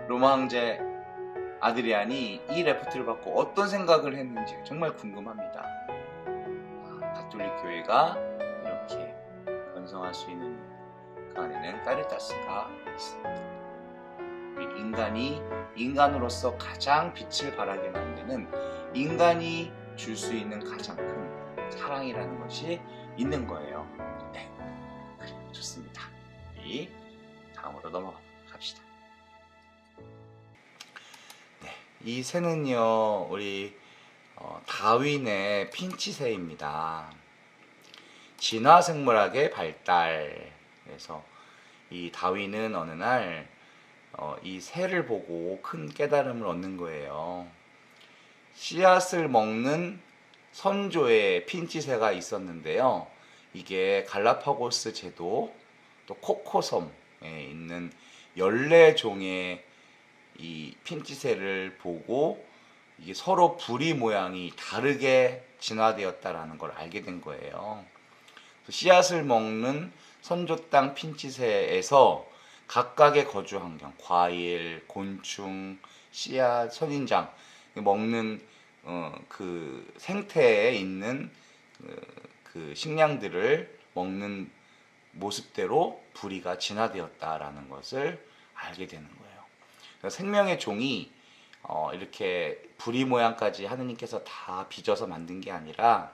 로마 황제 아드리안이 이 레포트를 받고 어떤 생각을 했는지 정말 궁금합니다. 가톨릭 교회가 이렇게 건성할 수 있는 그 안에는 까리타스가 있습니다. 인간이 인간으로서 가장 빛을 발하게 만드는 인간이 줄 수 있는 가장 큰 사랑이라는 것이 있는 거예요. 네, 좋습니다. 우리 다음으로 넘어갑시다. 네, 이 새는요, 우리 다윈의 핀치새입니다. 진화생물학의 발달. 그래서 이 다윈은 어느 날 이 새를 보고 큰 깨달음을 얻는 거예요. 씨앗을 먹는 선조의 핀치새가 있었는데요. 이게 갈라파고스 제도, 또 코코섬에 있는 14종의 이 핀치새를 보고 이게 서로 부리 모양이 다르게 진화되었다라는 걸 알게 된 거예요. 씨앗을 먹는 선조 땅 핀치새에서 각각의 거주 환경, 과일, 곤충, 씨앗, 선인장 먹는 그 생태에 있는 그 식량들을 먹는 모습대로 부리가 진화되었다라는 것을 알게 되는 거예요. 그래서 생명의 종이 이렇게 부리 모양까지 하느님께서 다 빚어서 만든 게 아니라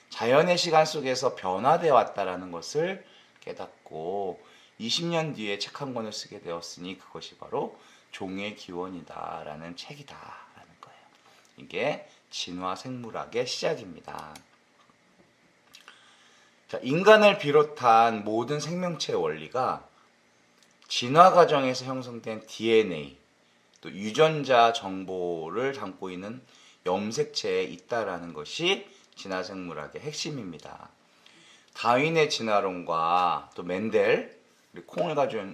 자연의 시간 속에서 변화되어 왔다라는 것을 깨닫고 20년 뒤에 책 한 권을 쓰게 되었으니 그것이 바로 종의 기원이다라는 책이다라는 거예요. 이게 진화 생물학의 시작입니다. 자, 인간을 비롯한 모든 생명체의 원리가 진화 과정에서 형성된 DNA, 또 유전자 정보를 담고 있는 염색체에 있다라는 것이 진화 생물학의 핵심입니다. 다윈의 진화론과 또 멘델, 콩을 가지고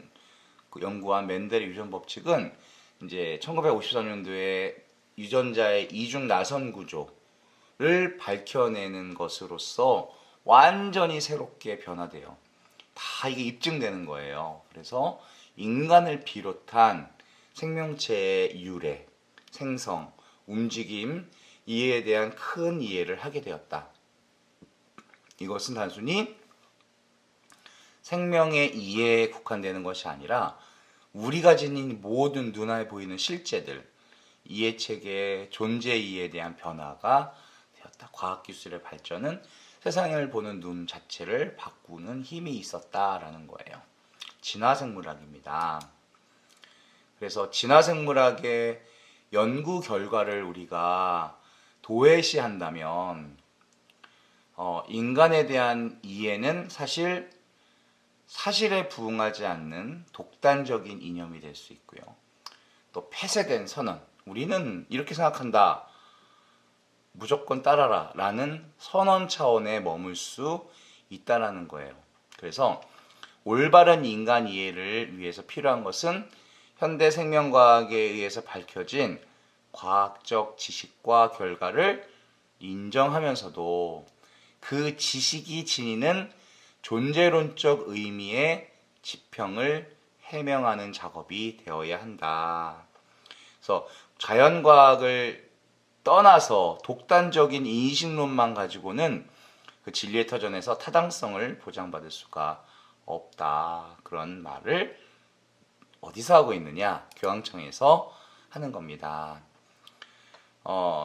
연구한 멘델의 유전 법칙은 이제 1954년도에 유전자의 이중 나선 구조를 밝혀내는 것으로서 완전히 새롭게 변화돼요. 다 이게 입증되는 거예요. 그래서 인간을 비롯한 생명체의 유래, 생성, 움직임, 이해에 대한 큰 이해를 하게 되었다. 이것은 단순히 생명의 이해에 국한되는 것이 아니라 우리가 지닌 모든 눈에 보이는 실제들, 이해체계의 존재 이해에 대한 변화가 되었다. 과학기술의 발전은 세상을 보는 눈 자체를 바꾸는 힘이 있었다라는 거예요. 진화생물학입니다. 그래서 진화생물학의 연구 결과를 우리가 도외시한다면 인간에 대한 이해는 사실에 부응하지 않는 독단적인 이념이 될 수 있고요. 또 폐쇄된 선언, 우리는 이렇게 생각한다, 무조건 따라라 라는 선언 차원에 머물 수 있다라는 거예요. 그래서 올바른 인간 이해를 위해서 필요한 것은 현대 생명과학에 의해서 밝혀진 과학적 지식과 결과를 인정하면서도 그 지식이 지니는 존재론적 의미의 지평을 해명하는 작업이 되어야 한다. 그래서 자연과학을 떠나서 독단적인 인식론만 가지고는 그 진리의 터전에서 타당성을 보장받을 수가 없다. 그런 말을 어디서 하고 있느냐? 교황청에서 하는 겁니다.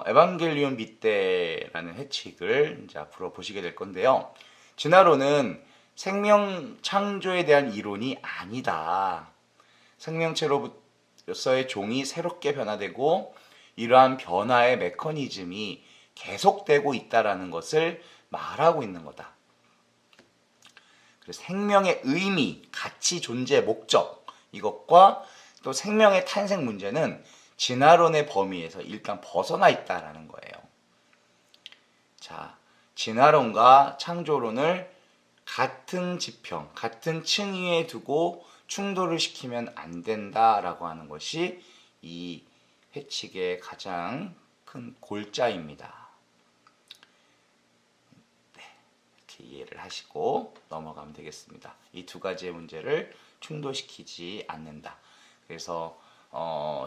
에반겔리온 비테라는 회칙을 이제 앞으로 보시게 될 건데요. 진화론은 생명 창조에 대한 이론이 아니다. 생명체로서의 종이 새롭게 변화되고 이러한 변화의 메커니즘이 계속되고 있다라는 것을 말하고 있는 거다. 그래서 생명의 의미, 가치, 존재, 목적, 이것과 또 생명의 탄생 문제는 진화론의 범위에서 일단 벗어나 있다라는 거예요. 자, 진화론과 창조론을 같은 지평, 같은 층위에 두고 충돌을 시키면 안 된다라고 하는 것이 이 회칙의 가장 큰 골자입니다. 네, 이렇게 이해를 하시고 넘어가면 되겠습니다. 이 두 가지의 문제를 충돌시키지 않는다. 그래서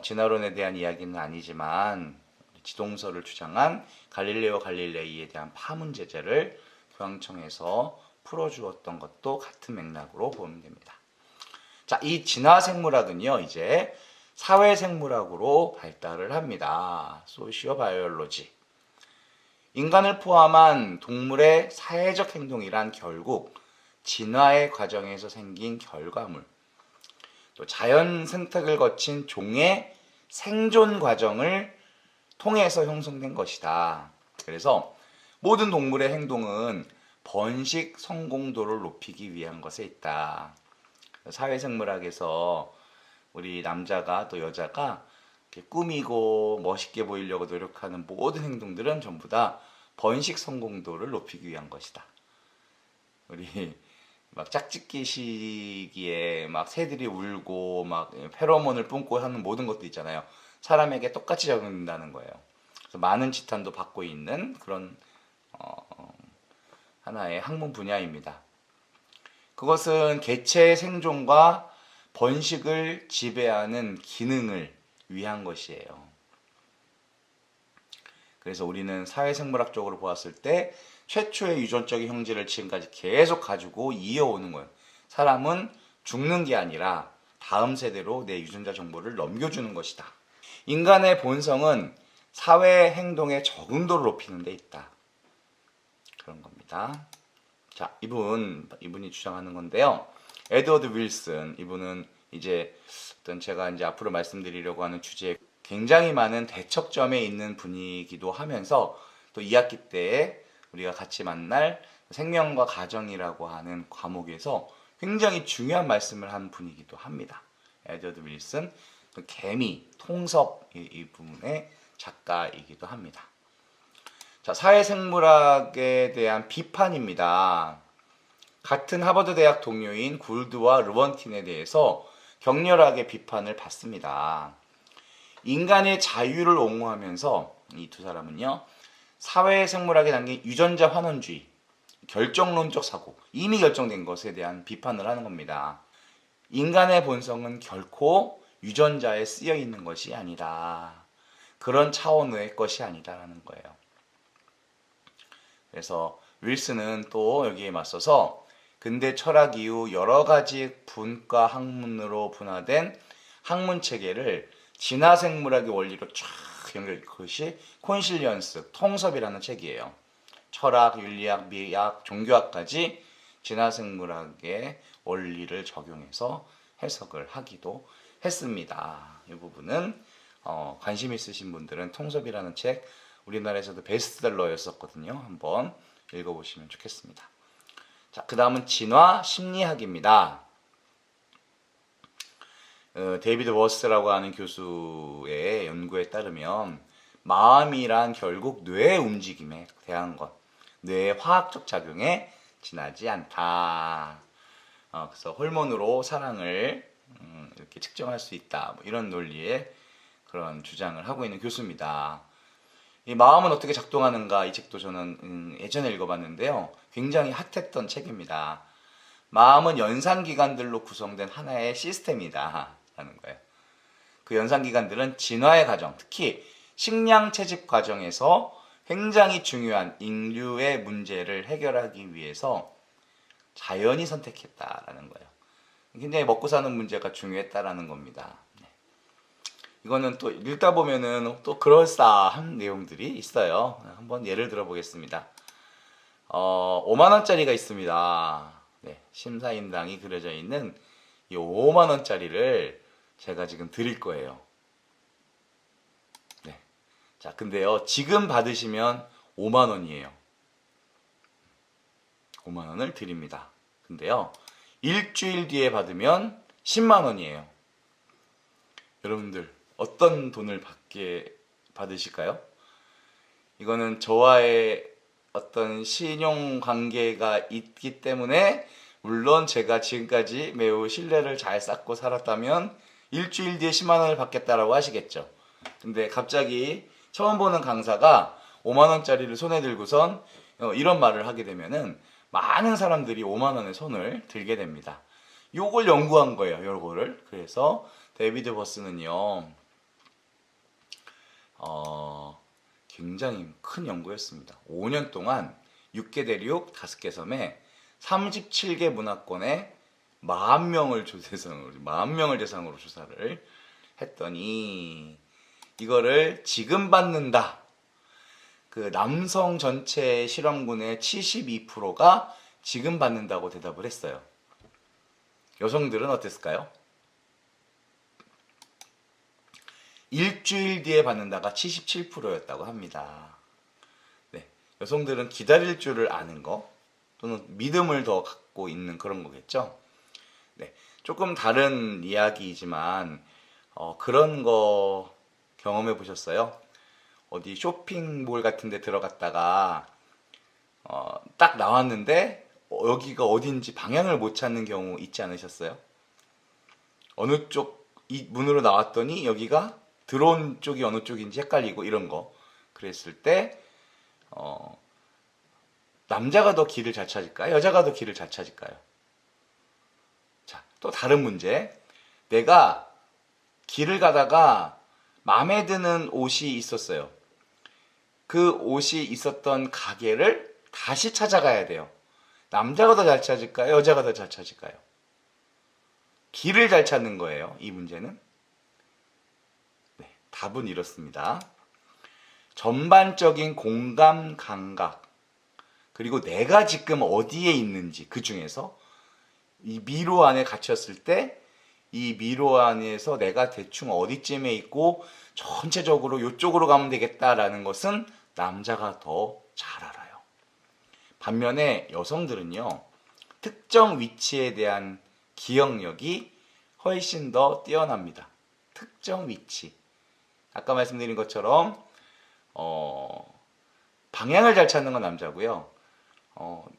진화론에 대한 이야기는 아니지만 지동설을 주장한 갈릴레오 갈릴레이에 대한 파문제제를 교황청에서 풀어주었던 것도 같은 맥락으로 보면 됩니다. 자, 이 진화생물학은요, 이제 사회생물학으로 발달을 합니다. 소시오바이올로지. 인간을 포함한 동물의 사회적 행동이란 결국 진화의 과정에서 생긴 결과물, 또 자연 선택을 거친 종의 생존 과정을 통해서 형성된 것이다. 그래서 모든 동물의 행동은 번식 성공도를 높이기 위한 것에 있다. 사회생물학에서 우리 남자가 또 여자가 이렇게 꾸미고 멋있게 보이려고 노력하는 모든 행동들은 전부 다 번식 성공도를 높이기 위한 것이다. 우리 막 짝짓기 시기에 막 새들이 울고 막 페로몬을 뿜고 하는 모든 것도 있잖아요. 사람에게 똑같이 적용된다는 거예요. 그래서 많은 지탄도 받고 있는 그런 하나의 학문 분야입니다. 그것은 개체의 생존과 번식을 지배하는 기능을 위한 것이에요. 그래서 우리는 사회생물학적으로 보았을 때 최초의 유전적인 형질을 지금까지 계속 가지고 이어오는 거예요. 사람은 죽는 게 아니라 다음 세대로 내 유전자 정보를 넘겨주는 것이다. 인간의 본성은 사회 행동의 적응도를 높이는 데 있다. 그런 겁니다. 자, 이분이 주장하는 건데요. 에드워드 윌슨, 이분은 이제 어떤 제가 이제 앞으로 말씀드리려고 하는 주제에 굉장히 많은 대척점에 있는 분이기도 하면서 또 2학기 때에 우리가 같이 만날 생명과 가정이라고 하는 과목에서 굉장히 중요한 말씀을 한 분이기도 합니다. 에드워드 윌슨, 개미, 통섭 이 부분의 작가이기도 합니다. 자, 사회생물학에 대한 비판입니다. 같은 하버드 대학 동료인 굴드와 르번틴에 대해서 격렬하게 비판을 받습니다. 인간의 자유를 옹호하면서 이 두 사람은요, 사회생물학에 담긴 유전자 환원주의, 결정론적 사고, 이미 결정된 것에 대한 비판을 하는 겁니다. 인간의 본성은 결코 유전자에 쓰여 있는 것이 아니다. 그런 차원의 것이 아니다라는 거예요. 그래서 윌슨은 또 여기에 맞서서 근대 철학 이후 여러 가지 분과 학문으로 분화된 학문 체계를 진화생물학의 원리로 쫙 연결, 그것이 콘실리언스, 통섭이라는 책이에요. 철학, 윤리학, 미학, 종교학까지 진화생물학의 원리를 적용해서 해석을 하기도 했습니다. 이 부분은 관심 있으신 분들은 통섭이라는 책, 우리나라에서도 베스트셀러였었거든요. 한번 읽어보시면 좋겠습니다. 자, 그 다음은 진화 심리학입니다. 데이비드 워스라고 하는 교수의 연구에 따르면 마음이란 결국 뇌의 움직임에 대한 것, 뇌의 화학적 작용에 지나지 않다. 그래서 호르몬으로 사랑을 이렇게 측정할 수 있다. 뭐 이런 논리의 그런 주장을 하고 있는 교수입니다. 이 마음은 어떻게 작동하는가, 이 책도 저는 예전에 읽어봤는데요. 굉장히 핫했던 책입니다. 마음은 연산기관들로 구성된 하나의 시스템이다 라는 거예요. 그 연산기관들은 진화의 과정, 특히 식량 채집 과정에서 굉장히 중요한 인류의 문제를 해결하기 위해서 자연이 선택했다라는 거예요. 굉장히 먹고 사는 문제가 중요했다라는 겁니다. 이거는 또 읽다 보면은 또 그럴싸한 내용들이 있어요. 한번 예를 들어 보겠습니다. 5만 원짜리가 있습니다. 네, 심사임당이 그려져 있는 이 5만 원짜리를 제가 지금 드릴 거예요. 네. 자, 근데요, 지금 받으시면 5만 원이에요. 5만 원을 드립니다. 근데요, 일주일 뒤에 받으면 10만 원이에요. 여러분들, 어떤 돈을 받으실까요? 이거는 저와의 어떤 신용 관계가 있기 때문에, 물론 제가 지금까지 매우 신뢰를 잘 쌓고 살았다면 일주일 뒤에 10만 원을 받겠다라고 하시겠죠. 근데 갑자기 처음 보는 강사가 5만 원짜리를 손에 들고선 이런 말을 하게 되면은 많은 사람들이 5만 원에 손을 들게 됩니다. 요걸 연구한 거예요. 요거를. 그래서 데이비드 버스는요, 굉장히 큰 연구였습니다. 5년 동안 6개 대륙 5개 섬에 37개 문화권에 40,000명을 대상으로 조사를 했더니 이거를 지금 받는다. 그 남성 전체 실험군의 72%가 지금 받는다고 대답을 했어요. 여성들은 어땠을까요? 일주일 뒤에 받는다가 77%였다고 합니다. 네, 여성들은 기다릴 줄을 아는 거, 또는 믿음을 더 갖고 있는 그런 거겠죠. 네, 조금 다른 이야기이지만 그런 거 경험해 보셨어요? 어디 쇼핑몰 같은 데 들어갔다가 딱 나왔는데 여기가 어딘지 방향을 못 찾는 경우 있지 않으셨어요? 어느 쪽 이 문으로 나왔더니 여기가 들어온 쪽이 어느 쪽인지 헷갈리고 이런 거. 그랬을 때 남자가 더 길을 잘 찾을까요? 여자가 더 길을 잘 찾을까요? 자, 또 다른 문제. 내가 길을 가다가 마음에 드는 옷이 있었어요. 그 옷이 있었던 가게를 다시 찾아가야 돼요. 남자가 더 잘 찾을까요? 여자가 더 잘 찾을까요? 길을 잘 찾는 거예요, 이 문제는. 네, 답은 이렇습니다. 전반적인 공감 감각, 그리고 내가 지금 어디에 있는지, 그 중에서 이 미로 안에 갇혔을 때 이 미로 안에서 내가 대충 어디쯤에 있고 전체적으로 이쪽으로 가면 되겠다라는 것은 남자가 더 잘 알아요. 반면에 여성들은요, 특정 위치에 대한 기억력이 훨씬 더 뛰어납니다. 특정 위치. 아까 말씀드린 것처럼 방향을 잘 찾는 건 남자고요.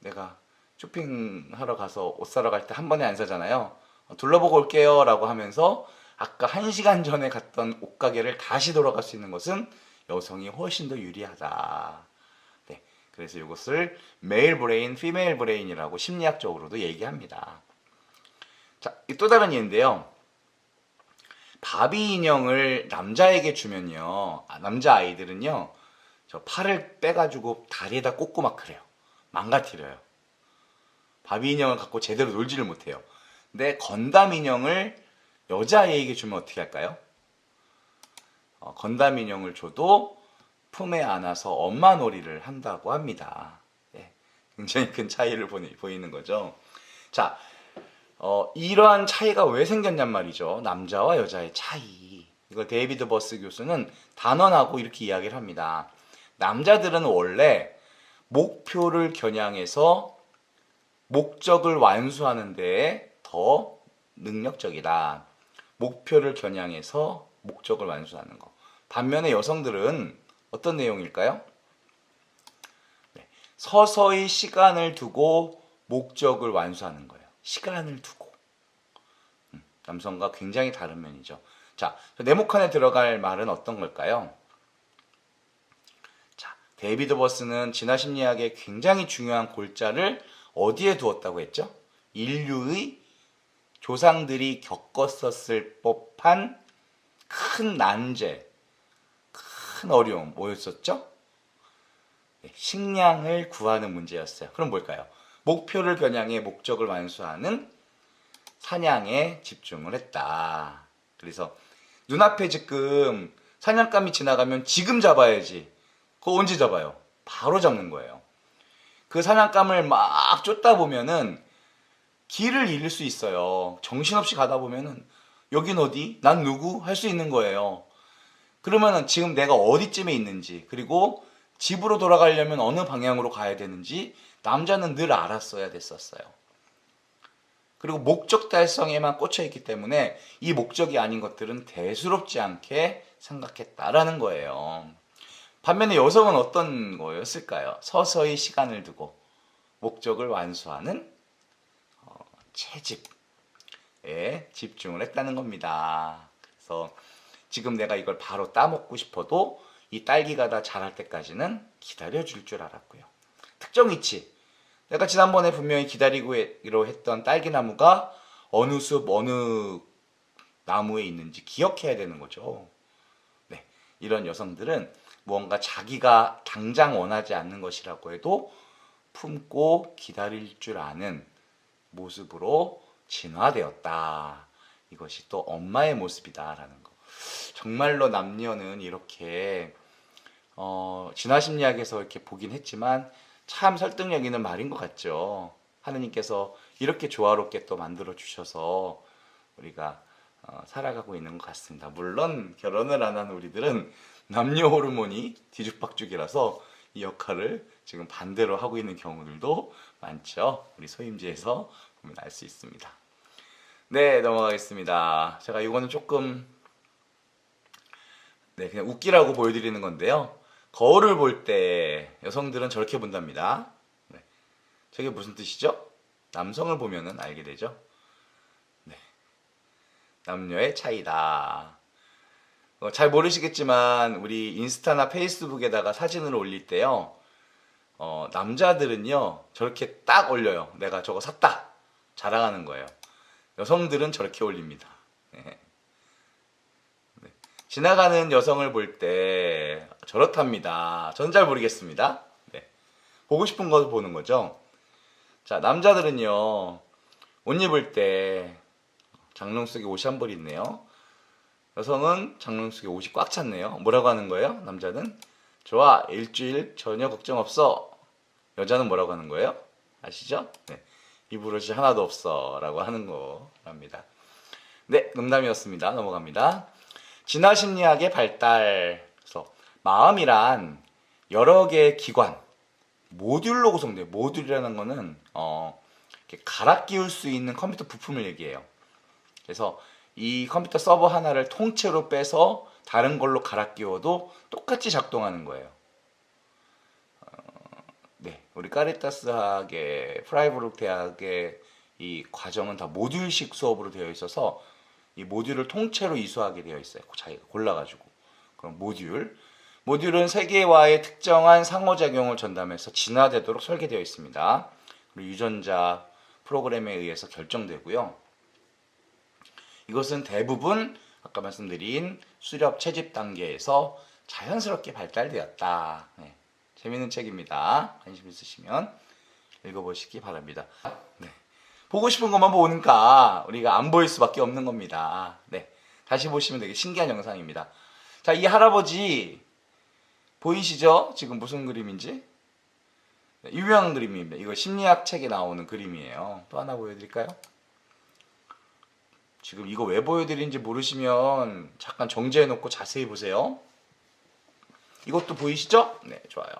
내가 쇼핑하러 가서 옷 사러 갈 때 한 번에 안 사잖아요. 둘러보고 올게요 라고 하면서 아까 1시간 전에 갔던 옷가게를 다시 돌아갈 수 있는 것은 여성이 훨씬 더 유리하다. 네, 그래서 이것을 메일 브레인, 피메일 브레인이라고 심리학적으로도 얘기합니다. 자, 또 다른 예인데요. 바비 인형을 남자에게 주면요, 남자 아이들은요, 저 팔을 빼가지고 다리에다 꽂고 막 그래요. 망가뜨려요. 바비 인형을 갖고 제대로 놀지를 못해요. 근데 건담 인형을 여자아이에게 주면 어떻게 할까요? 건담 인형을 줘도 품에 안아서 엄마 놀이를 한다고 합니다. 네, 굉장히 큰 차이를 보이는 거죠. 자, 이러한 차이가 왜 생겼냔 말이죠. 남자와 여자의 차이. 이걸 데이비드 버스 교수는 단언하고 이렇게 이야기를 합니다. 남자들은 원래 목표를 겨냥해서 목적을 완수하는 데에 더 능력적이다. 목표를 겨냥해서 목적을 완수하는 거. 반면에 여성들은 어떤 내용일까요? 네, 서서히 시간을 두고 목적을 완수하는 거예요. 시간을 두고. 남성과 굉장히 다른 면이죠. 자, 네모칸에 들어갈 말은 어떤 걸까요? 자, 데이비드 버스는 진화 심리학의 굉장히 중요한 골자를 어디에 두었다고 했죠? 인류의 조상들이 겪었었을 법한 큰 난제, 큰 어려움, 뭐였었죠? 네, 식량을 구하는 문제였어요. 그럼 뭘까요? 목표를 겨냥해 목적을 완수하는 사냥에 집중을 했다. 그래서 눈앞에 지금 사냥감이 지나가면 지금 잡아야지. 그거 언제 잡아요? 바로 잡는 거예요. 그 사냥감을 막 쫓다 보면은 길을 잃을 수 있어요. 정신없이 가다 보면은 여긴 어디? 난 누구? 할 수 있는 거예요. 그러면은 지금 내가 어디쯤에 있는지, 그리고 집으로 돌아가려면 어느 방향으로 가야 되는지 남자는 늘 알았어야 됐었어요. 그리고 목적 달성에만 꽂혀 있기 때문에 이 목적이 아닌 것들은 대수롭지 않게 생각했다라는 거예요. 반면에 여성은 어떤 거였을까요? 서서히 시간을 두고 목적을 완수하는 채집에 집중을 했다는 겁니다. 그래서 지금 내가 이걸 바로 따먹고 싶어도 이 딸기가 다 자랄 때까지는 기다려줄 줄 알았고요. 특정 위치. 내가 지난번에 분명히 기다리기로 했던 딸기나무가 어느 숲, 어느 나무에 있는지 기억해야 되는 거죠. 네, 이런 여성들은 무언가 자기가 당장 원하지 않는 것이라고 해도 품고 기다릴 줄 아는 모습으로 진화되었다. 이것이 또 엄마의 모습이다라는 거. 정말로 남녀는 이렇게 진화심리학에서 이렇게 보긴 했지만 참 설득력 있는 말인 것 같죠. 하느님께서 이렇게 조화롭게 또 만들어 주셔서 우리가 살아가고 있는 것 같습니다. 물론 결혼을 안 한 우리들은 남녀 호르몬이 뒤죽박죽이라서 이 역할을 지금 반대로 하고 있는 경우들도 많죠. 우리 소임지에서 보면 알 수 있습니다. 네, 넘어가겠습니다. 제가 이거는 조금 그냥 웃기라고 보여드리는 건데요. 거울을 볼 때 여성들은 저렇게 본답니다. 네. 저게 무슨 뜻이죠? 남성을 보면은 알게 되죠. 네. 남녀의 차이다. 잘 모르시겠지만 우리 인스타나 페이스북에다가 사진을 올릴 때요. 남자들은요 저렇게 딱 올려요. 내가 저거 샀다 자랑하는 거예요. 여성들은 저렇게 올립니다. 네. 네. 지나가는 여성을 볼 때 저렇답니다. 전 잘 모르겠습니다. 네. 보고 싶은 거 보는 거죠. 자, 남자들은요, 옷 입을 때 장롱 속에 옷이 한 벌 있네요. 여성은 장롱 속에 옷이 꽉 찼네요. 뭐라고 하는 거예요? 남자는 좋아, 일주일 전혀 걱정 없어. 여자는 뭐라고 하는 거예요? 아시죠? 네. 입을 옷이 하나도 없어 라고 하는 거랍니다. 네, 농담이었습니다. 넘어갑니다. 진화심리학의 발달. 그래서 마음이란 여러 개의 기관, 모듈로 구성돼요. 모듈이라는 거는 이렇게 갈아 끼울 수 있는 컴퓨터 부품을 얘기해요. 그래서 이 컴퓨터 서버 하나를 통째로 빼서 다른 걸로 갈아 끼워도 똑같이 작동하는 거예요. 네, 우리 카리타스 학의 프라이브룩 대학의 이 과정은 다 모듈식 수업으로 되어 있어서 이 모듈을 통째로 이수하게 되어 있어요. 자기가 골라가지고. 그럼 모듈은 세계와의 특정한 상호작용을 전담해서 진화되도록 설계되어 있습니다. 그리고 유전자 프로그램에 의해서 결정되고요. 이것은 대부분 아까 말씀드린 수렵 채집 단계에서 자연스럽게 발달되었다. 네, 재밌는 책입니다. 관심 있으시면 읽어보시기 바랍니다. 네, 보고 싶은 것만 보니까 우리가 안 보일 수밖에 없는 겁니다. 네, 다시 보시면 되게 신기한 영상입니다. 자, 이 할아버지 보이시죠? 지금 무슨 그림인지? 네, 유명한 그림입니다. 이거 심리학 책에 나오는 그림이에요. 또 하나 보여드릴까요? 지금 이거 왜 보여드리는지 모르시면 잠깐 정지해놓고 자세히 보세요. 이것도 보이시죠? 네, 좋아요.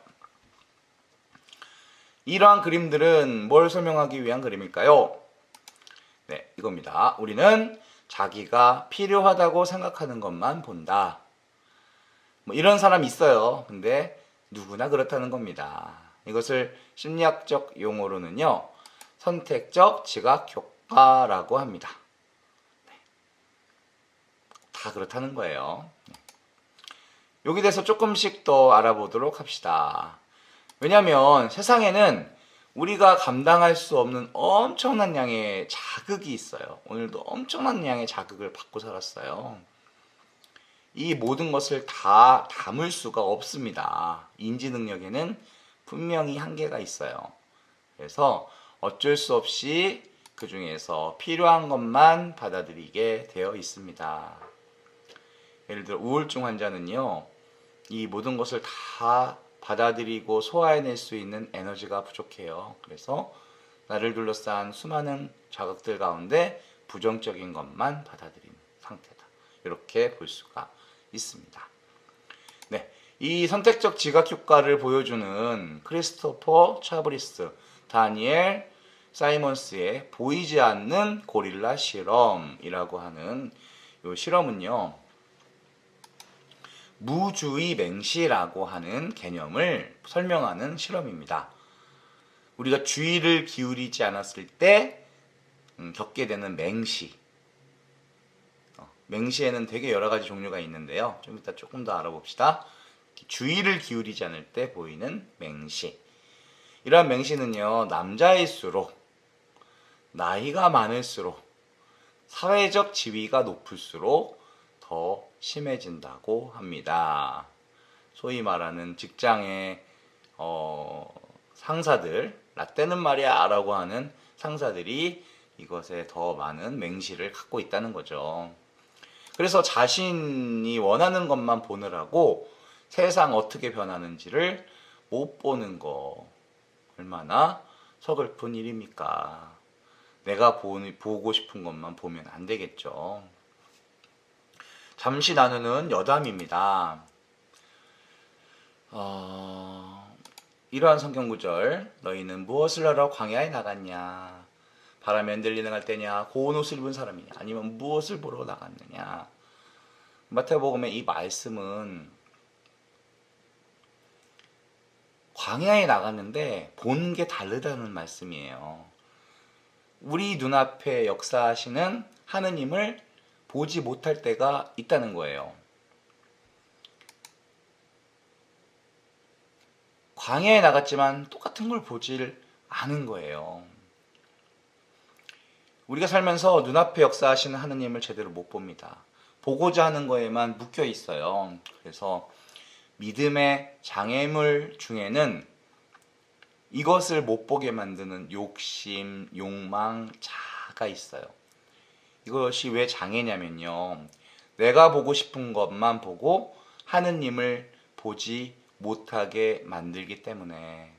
이러한 그림들은 뭘 설명하기 위한 그림일까요? 네, 이겁니다. 우리는 자기가 필요하다고 생각하는 것만 본다. 뭐 이런 사람 있어요. 근데 누구나 그렇다는 겁니다. 이것을 심리학적 용어로는요, 선택적 지각 효과라고 합니다. 다 그렇다는 거예요. 여기 대해서 조금씩 더 알아보도록 합시다. 왜냐하면 세상에는 우리가 감당할 수 없는 엄청난 양의 자극이 있어요. 오늘도 엄청난 양의 자극을 받고 살았어요. 이 모든 것을 다 담을 수가 없습니다. 인지 능력에는 분명히 한계가 있어요. 그래서 어쩔 수 없이 그 중에서 필요한 것만 받아들이게 되어 있습니다. 예를 들어 우울증 환자는요, 이 모든 것을 다 받아들이고 소화해낼 수 있는 에너지가 부족해요. 그래서 나를 둘러싼 수많은 자극들 가운데 부정적인 것만 받아들이는 상태다. 이렇게 볼 수가 있습니다. 네, 이 선택적 지각 효과를 보여주는 크리스토퍼 차브리스, 다니엘 사이먼스의 보이지 않는 고릴라 실험이라고 하는 이 실험은요, 무주의 맹시라고 하는 개념을 설명하는 실험입니다. 우리가 주의를 기울이지 않았을 때 겪게 되는 맹시. 맹시에는 되게 여러 가지 종류가 있는데요. 좀 이따 조금 더 알아봅시다. 주의를 기울이지 않을 때 보이는 맹시. 이러한 맹시는요, 남자일수록, 나이가 많을수록, 사회적 지위가 높을수록 더 심해진다고 합니다. 소위 말하는 직장의 상사들, 라떼는 말이야 라고 하는 상사들이 이것에 더 많은 맹시를 갖고 있다는 거죠. 그래서 자신이 원하는 것만 보느라고 세상 어떻게 변하는지를 못 보는 거 얼마나 서글픈 일입니까? 내가 보고 싶은 것만 보면 안 되겠죠. 잠시 나누는 여담입니다. 이러한 성경구절, 너희는 무엇을 하러 광야에 나갔냐? 바람에 흔들리는 갈대냐? 고운 옷을 입은 사람이냐? 아니면 무엇을 보러 나갔느냐? 마태복음의 이 말씀은 광야에 나갔는데 본 게 다르다는 말씀이에요. 우리 눈앞에 역사하시는 하느님을 보지 못할 때가 있다는 거예요. 광야에 나갔지만 똑같은 걸 보질 않은 거예요. 우리가 살면서 눈앞에 역사하시는 하느님을 제대로 못 봅니다. 보고자 하는 거에만 묶여 있어요. 그래서 믿음의 장애물 중에는 이것을 못 보게 만드는 욕심, 욕망, 자아가 있어요. 이것이 왜 장애냐면요. 내가 보고 싶은 것만 보고 하느님을 보지 못하게 만들기 때문에.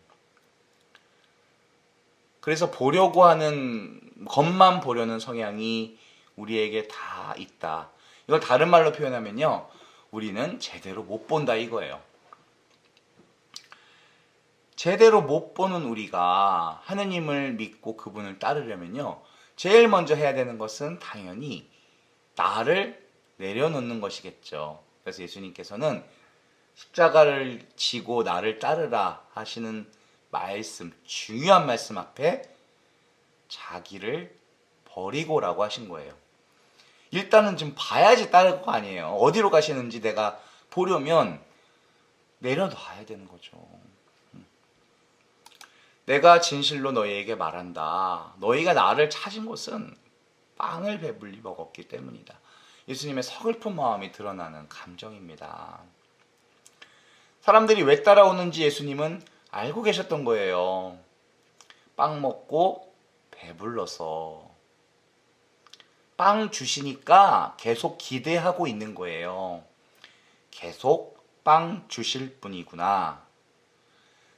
그래서 보려고 하는 것만 보려는 성향이 우리에게 다 있다. 이걸 다른 말로 표현하면요. 우리는 제대로 못 본다 이거예요. 제대로 못 보는 우리가 하느님을 믿고 그분을 따르려면요. 제일 먼저 해야 되는 것은 당연히 나를 내려놓는 것이겠죠. 그래서 예수님께서는 십자가를 지고 나를 따르라 하시는 말씀, 중요한 말씀 앞에 자기를 버리고라고 하신 거예요. 일단은 좀 봐야지 따를 거 아니에요. 어디로 가시는지 내가 보려면 내려놔야 되는 거죠. 내가 진실로 너희에게 말한다. 너희가 나를 찾은 것은 빵을 배불리 먹었기 때문이다. 예수님의 서글픈 마음이 드러나는 감정입니다. 사람들이 왜 따라오는지 예수님은 알고 계셨던 거예요. 빵 먹고 배불러서. 빵 주시니까 계속 기대하고 있는 거예요. 계속 빵 주실 분이구나.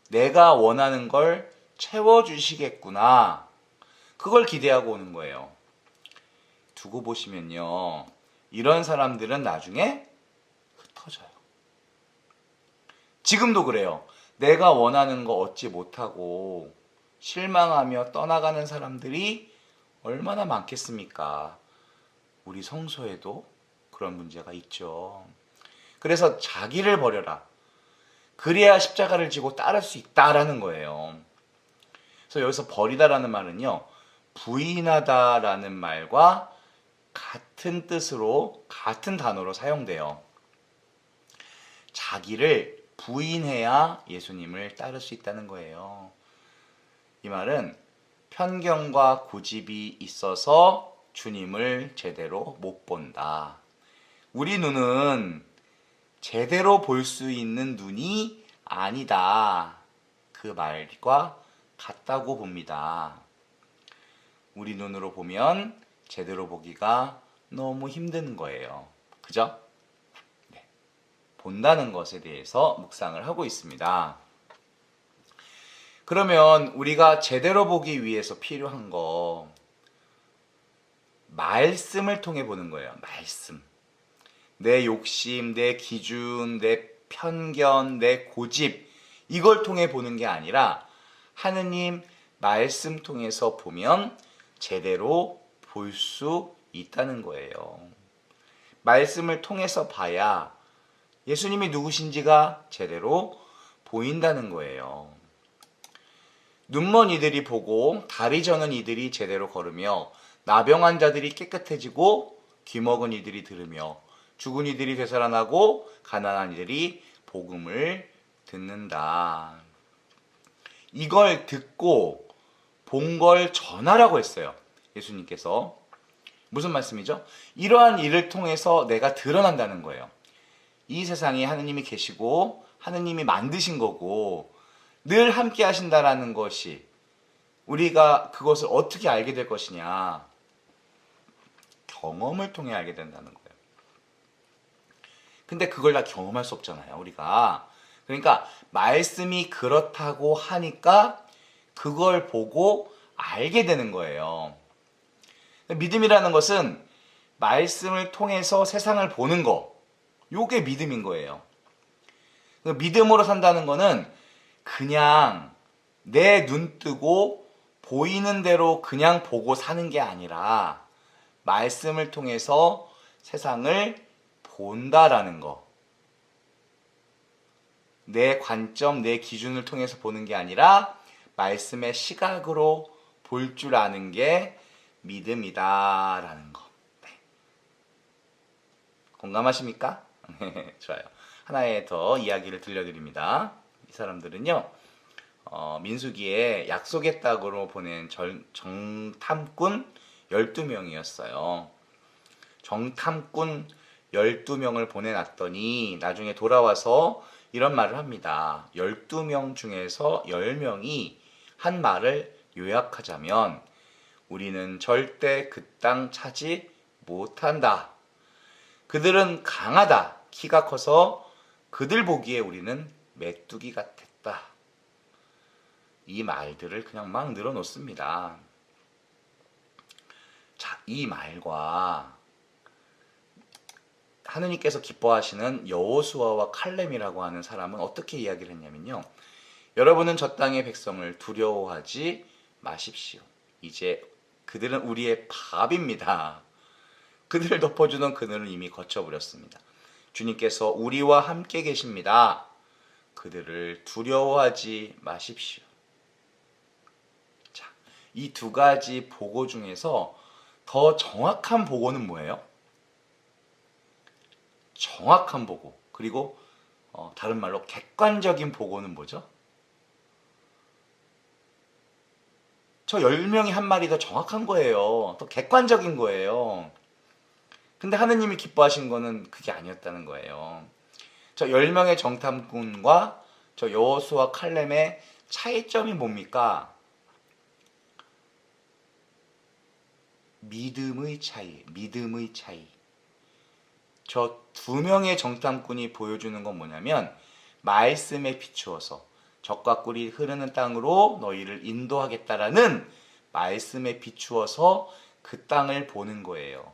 내가 원하는 걸 채워주시겠구나. 그걸 기대하고 오는 거예요. 두고 보시면요. 이런 사람들은 나중에 흩어져요. 지금도 그래요. 내가 원하는 거 얻지 못하고 실망하며 떠나가는 사람들이 얼마나 많겠습니까? 우리 성소에도 그런 문제가 있죠. 그래서 자기를 버려라. 그래야 십자가를 지고 따를 수 있다라는 거예요. 그래서 여기서 버리다라는 말은요. 부인하다라는 말과 같은 뜻으로 같은 단어로 사용돼요. 자기를 부인해야 예수님을 따를 수 있다는 거예요. 이 말은 편견과 고집이 있어서 주님을 제대로 못 본다. 우리 눈은 제대로 볼 수 있는 눈이 아니다. 그 말과 같다고 봅니다. 우리 눈으로 보면 제대로 보기가 너무 힘든 거예요. 그죠? 네. 본다는 것에 대해서 묵상을 하고 있습니다. 그러면 우리가 제대로 보기 위해서 필요한 거 말씀을 통해 보는 거예요. 말씀. 내 욕심, 내 기준, 내 편견, 내 고집 이걸 통해 보는 게 아니라 하느님 말씀 통해서 보면 제대로 볼 수 있다는 거예요. 말씀을 통해서 봐야 예수님이 누구신지가 제대로 보인다는 거예요. 눈먼 이들이 보고 다리 저는 이들이 제대로 걸으며 나병한 자들이 깨끗해지고 귀먹은 이들이 들으며 죽은 이들이 되살아나고 가난한 이들이 복음을 듣는다. 이걸 듣고 본 걸 전하라고 했어요. 예수님께서. 무슨 말씀이죠? 이러한 일을 통해서 내가 드러난다는 거예요. 이 세상에 하느님이 계시고 하느님이 만드신 거고 늘 함께 하신다라는 것이 우리가 그것을 어떻게 알게 될 것이냐. 경험을 통해 알게 된다는 거예요. 근데 그걸 다 경험할 수 없잖아요, 우리가. 그러니까 말씀이 그렇다고 하니까 그걸 보고 알게 되는 거예요. 믿음이라는 것은 말씀을 통해서 세상을 보는 거. 요게 믿음인 거예요. 믿음으로 산다는 거는 그냥 내 눈 뜨고 보이는 대로 그냥 보고 사는 게 아니라 말씀을 통해서 세상을 본다라는 거. 내 관점, 내 기준을 통해서 보는 게 아니라 말씀의 시각으로 볼 줄 아는 게 믿음이다라는 거. 네. 공감하십니까? 좋아요. 하나의 더 이야기를 들려드립니다. 이 사람들은요. 민수기에 약속의 땅으로 보낸 정탐꾼 12명이었어요. 정탐꾼 12명을 보내놨더니 나중에 돌아와서 이런 말을 합니다. 12명 중에서 10명이 한 말을 요약하자면 우리는 절대 그 땅 차지 못한다. 그들은 강하다. 키가 커서 그들 보기에 우리는 메뚜기 같았다. 이 말들을 그냥 막 늘어놓습니다. 자, 이 말과 하느님께서 기뻐하시는 여호수아와 칼렘이라고 하는 사람은 어떻게 이야기를 했냐면요. 여러분은 저 땅의 백성을 두려워하지 마십시오. 이제 그들은 우리의 밥입니다. 그들을 덮어주던 그늘은 이미 거쳐버렸습니다. 주님께서 우리와 함께 계십니다. 그들을 두려워하지 마십시오. 자, 이 두 가지 보고 중에서 더 정확한 보고는 뭐예요? 정확한 보고, 그리고 다른 말로 객관적인 보고는 뭐죠? 저 10명이 한 말이 더 정확한 거예요. 더 객관적인 거예요. 근데 하느님이 기뻐하신 거는 그게 아니었다는 거예요. 저 10명의 정탐꾼과 저 여호수아 칼렘의 차이점이 뭡니까? 믿음의 차이, 믿음의 차이. 저 2명의 정탐꾼이 보여주는 건 뭐냐면 말씀에 비추어서 적과 꿀이 흐르는 땅으로 너희를 인도하겠다라는 말씀에 비추어서 그 땅을 보는 거예요.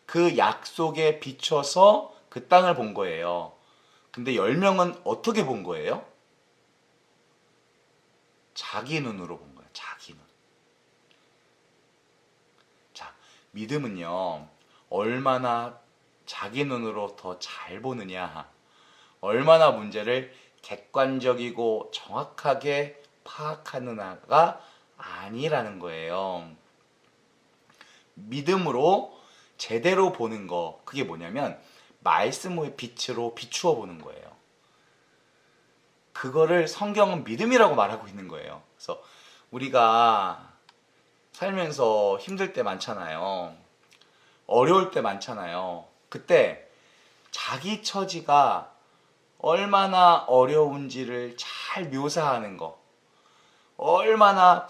그 약속에 비춰서 그 땅을 본 거예요. 근데 10명은 어떻게 본 거예요? 자기 눈으로 본 거예요. 자기 눈. 자, 믿음은요, 얼마나 자기 눈으로 더 잘 보느냐, 얼마나 문제를 객관적이고 정확하게 파악하느냐가 아니라는 거예요. 믿음으로 제대로 보는 거, 그게 뭐냐면 말씀의 빛으로 비추어 보는 거예요. 그거를 성경은 믿음이라고 말하고 있는 거예요. 그래서 우리가 살면서 힘들 때 많잖아요. 어려울 때 많잖아요. 그때 자기 처지가 얼마나 어려운지를 잘 묘사하는 거, 얼마나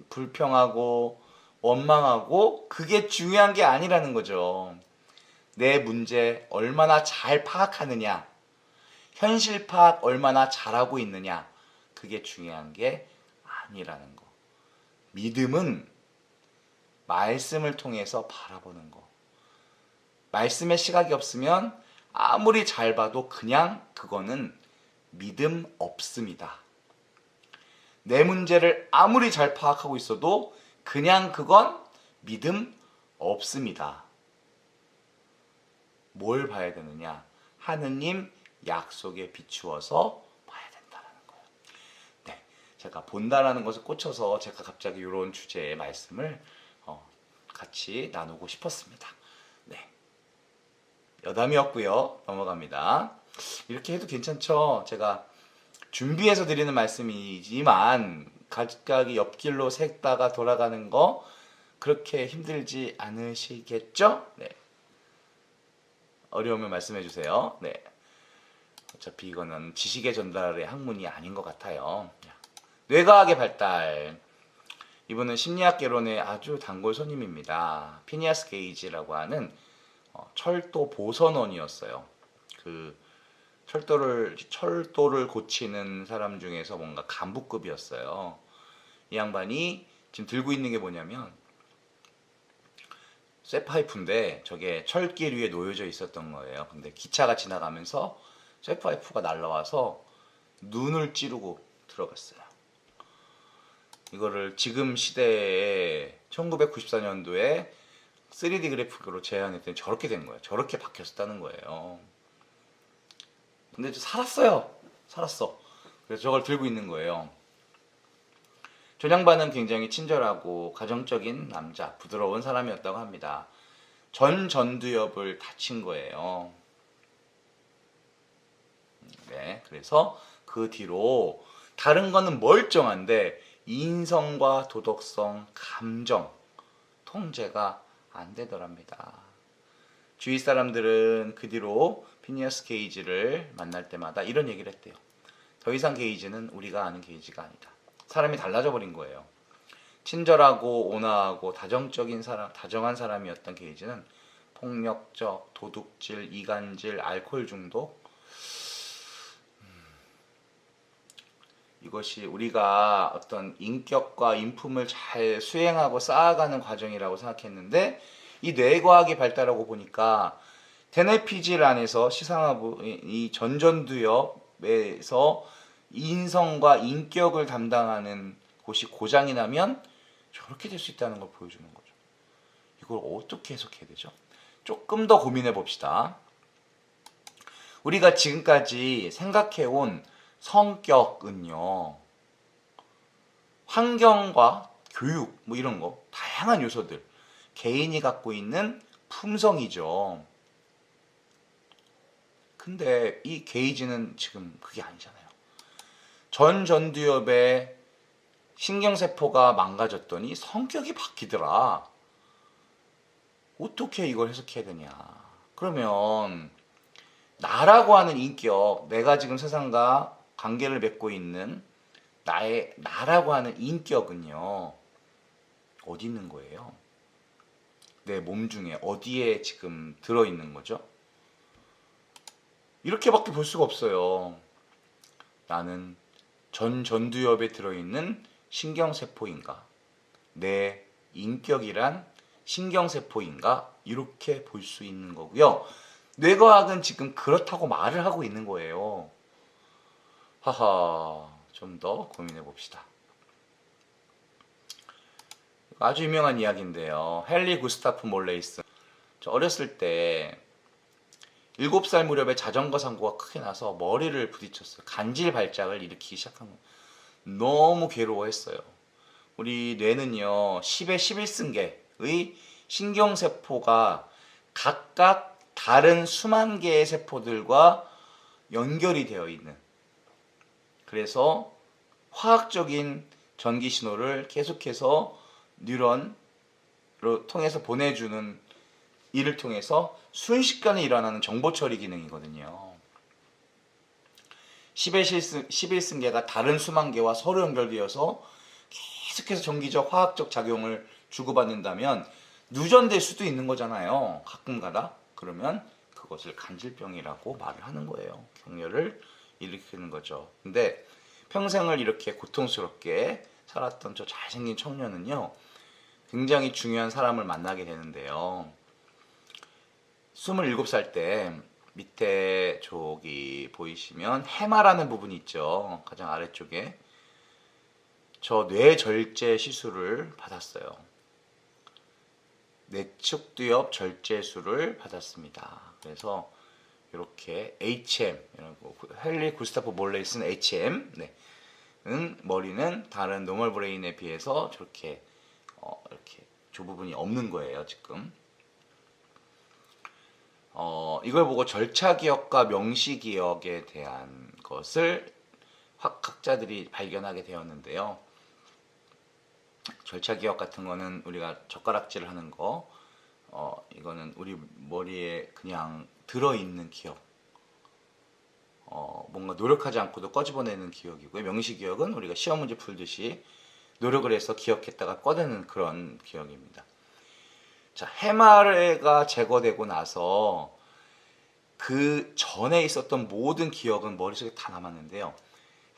불평하고 원망하고, 그게 중요한 게 아니라는 거죠. 내 문제 얼마나 잘 파악하느냐, 현실 파악 얼마나 잘하고 있느냐, 그게 중요한 게 아니라는 거. 믿음은 말씀을 통해서 바라보는 거. 말씀의 시각이 없으면 아무리 잘 봐도 그냥 그거는 믿음 없습니다. 내 문제를 아무리 잘 파악하고 있어도 그냥 그건 믿음 없습니다. 뭘 봐야 되느냐? 하느님 약속에 비추어서 봐야 된다는 거예요. 네, 제가 본다라는 것을 꽂혀서 제가 갑자기 이런 주제의 말씀을 같이 나누고 싶었습니다. 네, 여담이었고요. 넘어갑니다. 이렇게 해도 괜찮죠? 제가 준비해서 드리는 말씀이지만 각각이 옆길로 샜다가 돌아가는 거 그렇게 힘들지 않으시겠죠? 네. 어려우면 말씀해 주세요. 네. 어차피 이거는 지식의 전달의 학문이 아닌 것 같아요. 뇌과학의 발달. 이분은 심리학 개론의 아주 단골 손님입니다. 피니아스 게이지라고 하는 철도 보선원이었어요. 그 철도를 고치는 사람 중에서 뭔가 간부급이었어요. 이 양반이 지금 들고 있는 게 뭐냐면 쇠파이프인데 저게 철길 위에 놓여져 있었던 거예요. 근데 기차가 지나가면서 쇠파이프가 날라와서 눈을 찌르고 들어갔어요. 이거를 지금 시대에 1994년도에 3D 그래픽으로 제안했더니 저렇게 된 거예요. 저렇게 박혔었다는 거예요. 근데 살았어요. 살았어. 그래서 저걸 들고 있는 거예요. 저 양반은 굉장히 친절하고 가정적인 남자, 부드러운 사람이었다고 합니다. 전두엽을 다친 거예요. 네, 그래서 그 뒤로 다른 거는 멀쩡한데 인성과 도덕성, 감정, 통제가 안 되더랍니다. 주위 사람들은 그 뒤로 피니어스 게이지를 만날 때마다 이런 얘기를 했대요. 더 이상 게이지는 우리가 아는 게이지가 아니다. 사람이 달라져 버린 거예요. 친절하고 온화하고 다정한 사람이었던 게이지는 폭력적, 도둑질, 이간질, 알코올 중독, 이것이 우리가 어떤 인격과 인품을 잘 수행하고 쌓아가는 과정이라고 생각했는데, 이 뇌과학이 발달하고 보니까 테네피질 안에서 시상하부 이 전전두엽에서 인성과 인격을 담당하는 곳이 고장이 나면 저렇게 될 수 있다는 걸 보여주는 거죠. 이걸 어떻게 해석해야 되죠? 조금 더 고민해 봅시다. 우리가 지금까지 생각해온 성격은요, 환경과 교육 뭐 이런 거 다양한 요소들, 개인이 갖고 있는 품성이죠. 근데 이 게이지는 지금 그게 아니잖아요. 전두엽의 신경세포가 망가졌더니 성격이 바뀌더라. 어떻게 이걸 해석해야 되냐. 그러면 나라고 하는 인격, 내가 지금 세상과 관계를 맺고 있는 나라고 하는 인격은요, 어디 있는 거예요? 내 몸 중에 어디에 지금 들어있는 거죠? 이렇게밖에 볼 수가 없어요. 나는 전두엽에 들어있는 신경세포인가? 내 인격이란 신경세포인가? 이렇게 볼 수 있는 거고요. 뇌과학은 지금 그렇다고 말을 하고 있는 거예요. 하하, 좀 더 고민해 봅시다. 아주 유명한 이야기인데요. 헨리 구스타프 몰레이슨. 저 어렸을 때 7살 무렵에 자전거 사고가 크게 나서 머리를 부딪혔어요. 간질 발작을 일으키기 시작한 거예요. 너무 괴로워했어요. 우리 뇌는요, 10의 11승계의 신경세포가 각각 다른 수만 개의 세포들과 연결이 되어 있는, 그래서 화학적인 전기 신호를 계속해서 뉴런으로 통해서 보내주는, 이를 통해서 순식간에 일어나는 정보 처리 기능이거든요. 10의 11승계가 다른 수만 개와 서로 연결되어서 계속해서 전기적 화학적 작용을 주고받는다면 누전될 수도 있는 거잖아요. 가끔가다. 그러면 그것을 간질병이라고 말을 하는 거예요. 격려를 일으키는 거죠. 근데 평생을 이렇게 고통스럽게 살았던 저 잘생긴 청년은요, 굉장히 중요한 사람을 만나게 되는데요. 27살 때 밑에 저기 보이시면 해마라는 부분이 있죠. 가장 아래쪽에. 저 뇌절제 시술을 받았어요. 내측두엽 절제술을 받았습니다. 그래서 이렇게 HM, 헨리 구스타프 몰레이슨 HM, 머리는 다른 노멀 브레인에 비해서 저렇게 이렇게 저 부분이 없는 거예요, 지금. 이걸 보고 절차기억과 명시기억에 대한 것을 학자들이 발견하게 되었는데요. 절차기억 같은 거는 우리가 젓가락질 하는 거, 이거는 우리 머리에 그냥 들어있는 기억, 뭔가 노력하지 않고도 꺼집어내는 기억이고요. 명시기억은 우리가 시험 문제 풀듯이 노력을 해서 기억했다가 꺼내는 그런 기억입니다. 자, 해마가 제거되고 나서 그 전에 있었던 모든 기억은 머릿속에 다 남았는데요.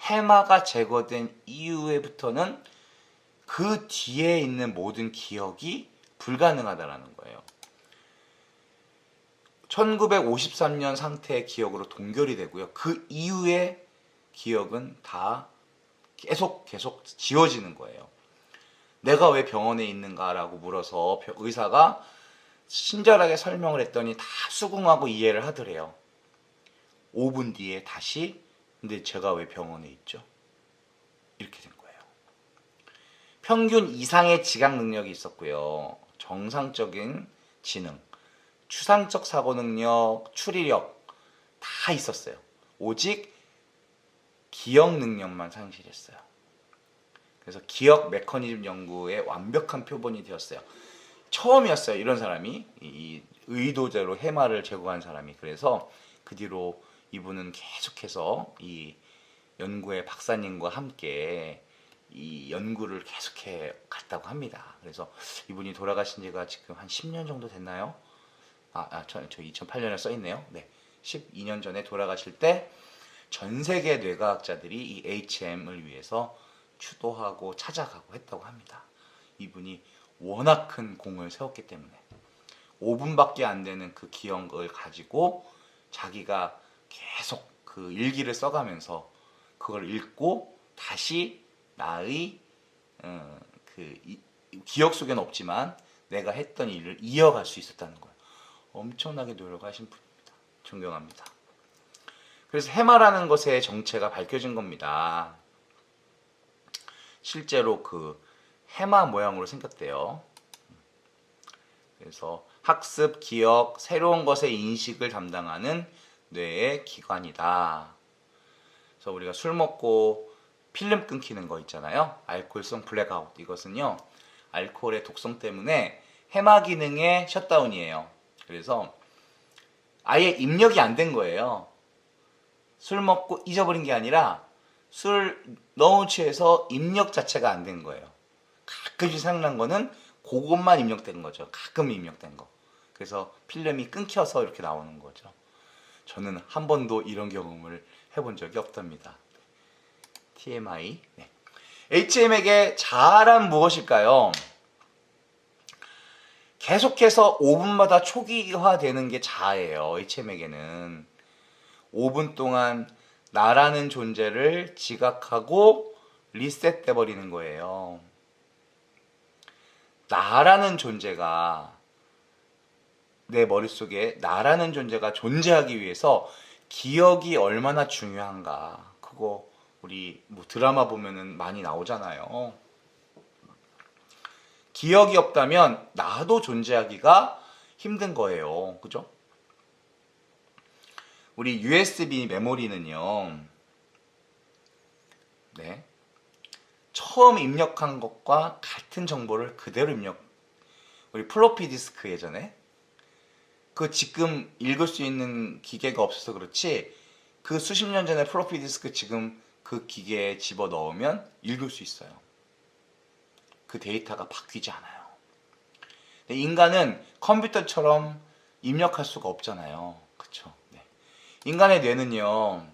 해마가 제거된 이후에부터는 그 뒤에 있는 모든 기억이 불가능하다는 거예요. 1953년 상태의 기억으로 동결이 되고요. 그 이후의 기억은 다 계속 지워지는 거예요. 내가 왜 병원에 있는가라고 물어서 의사가 친절하게 설명을 했더니 다 수긍하고 이해를 하더래요. 5분 뒤에 다시, 근데 제가 왜 병원에 있죠? 이렇게 된 거예요. 평균 이상의 지각 능력이 있었고요. 정상적인 지능, 추상적 사고 능력, 추리력 다 있었어요. 오직 기억 능력만 상실했어요. 그래서 기억 메커니즘 연구의 완벽한 표본이 되었어요. 처음이었어요. 이런 사람이 이 의도대로 해마를 제거한 사람이. 그래서 그 뒤로 이분은 계속해서 이 연구의 박사님과 함께 이 연구를 계속해 갔다고 합니다. 그래서 이분이 돌아가신 지가 지금 한 10년 정도 됐나요? 저 2008년에 써 있네요. 네, 12년 전에 돌아가실 때 전 세계 뇌과학자들이 이 HM을 위해서 추도하고 찾아가고 했다고 합니다. 이분이 워낙 큰 공을 세웠기 때문에 5분밖에 안 되는 그 기억을 가지고 자기가 계속 그 일기를 써가면서 그걸 읽고 다시 나의 기억 속에는 없지만 내가 했던 일을 이어갈 수 있었다는 거예요. 엄청나게 노력하신 분입니다. 존경합니다. 그래서 해마라는 것의 정체가 밝혀진 겁니다. 실제로 그 해마 모양으로 생겼대요. 그래서 학습, 기억, 새로운 것의 인식을 담당하는 뇌의 기관이다. 그래서 우리가 술 먹고 필름 끊기는 거 있잖아요. 알코올성 블랙아웃. 이것은요, 알코올의 독성 때문에 해마 기능의 셧다운이에요. 그래서 아예 입력이 안 된 거예요. 술 먹고 잊어버린 게 아니라 술 너무 취해서 입력 자체가 안 된 거예요. 가끔씩 생각난 거는 그것만 입력된 거죠. 가끔 입력된 거. 그래서 필름이 끊겨서 이렇게 나오는 거죠. 저는 한 번도 이런 경험을 해본 적이 없답니다. TMI. 네. HM에게 자아란 무엇일까요? 계속해서 5분마다 초기화되는 게 자아예요. HM에게는 5분 동안 나라는 존재를 지각하고 리셋돼 버리는 거예요. 나라는 존재가, 내 머릿속에 나라는 존재가 존재하기 위해서 기억이 얼마나 중요한가. 그거 우리 뭐 드라마 보면은 많이 나오잖아요. 기억이 없다면 나도 존재하기가 힘든 거예요. 그죠? 우리 USB 메모리는요, 네, 처음 입력한 것과 같은 정보를 그대로 우리 플로피 디스크 예전에 그 지금 읽을 수 있는 기계가 없어서 그렇지, 그 수십 년 전에 플로피 디스크 지금 그 기계에 집어 넣으면 읽을 수 있어요. 그 데이터가 바뀌지 않아요. 근데 인간은 컴퓨터처럼 입력할 수가 없잖아요. 그쵸? 네. 인간의 뇌는요,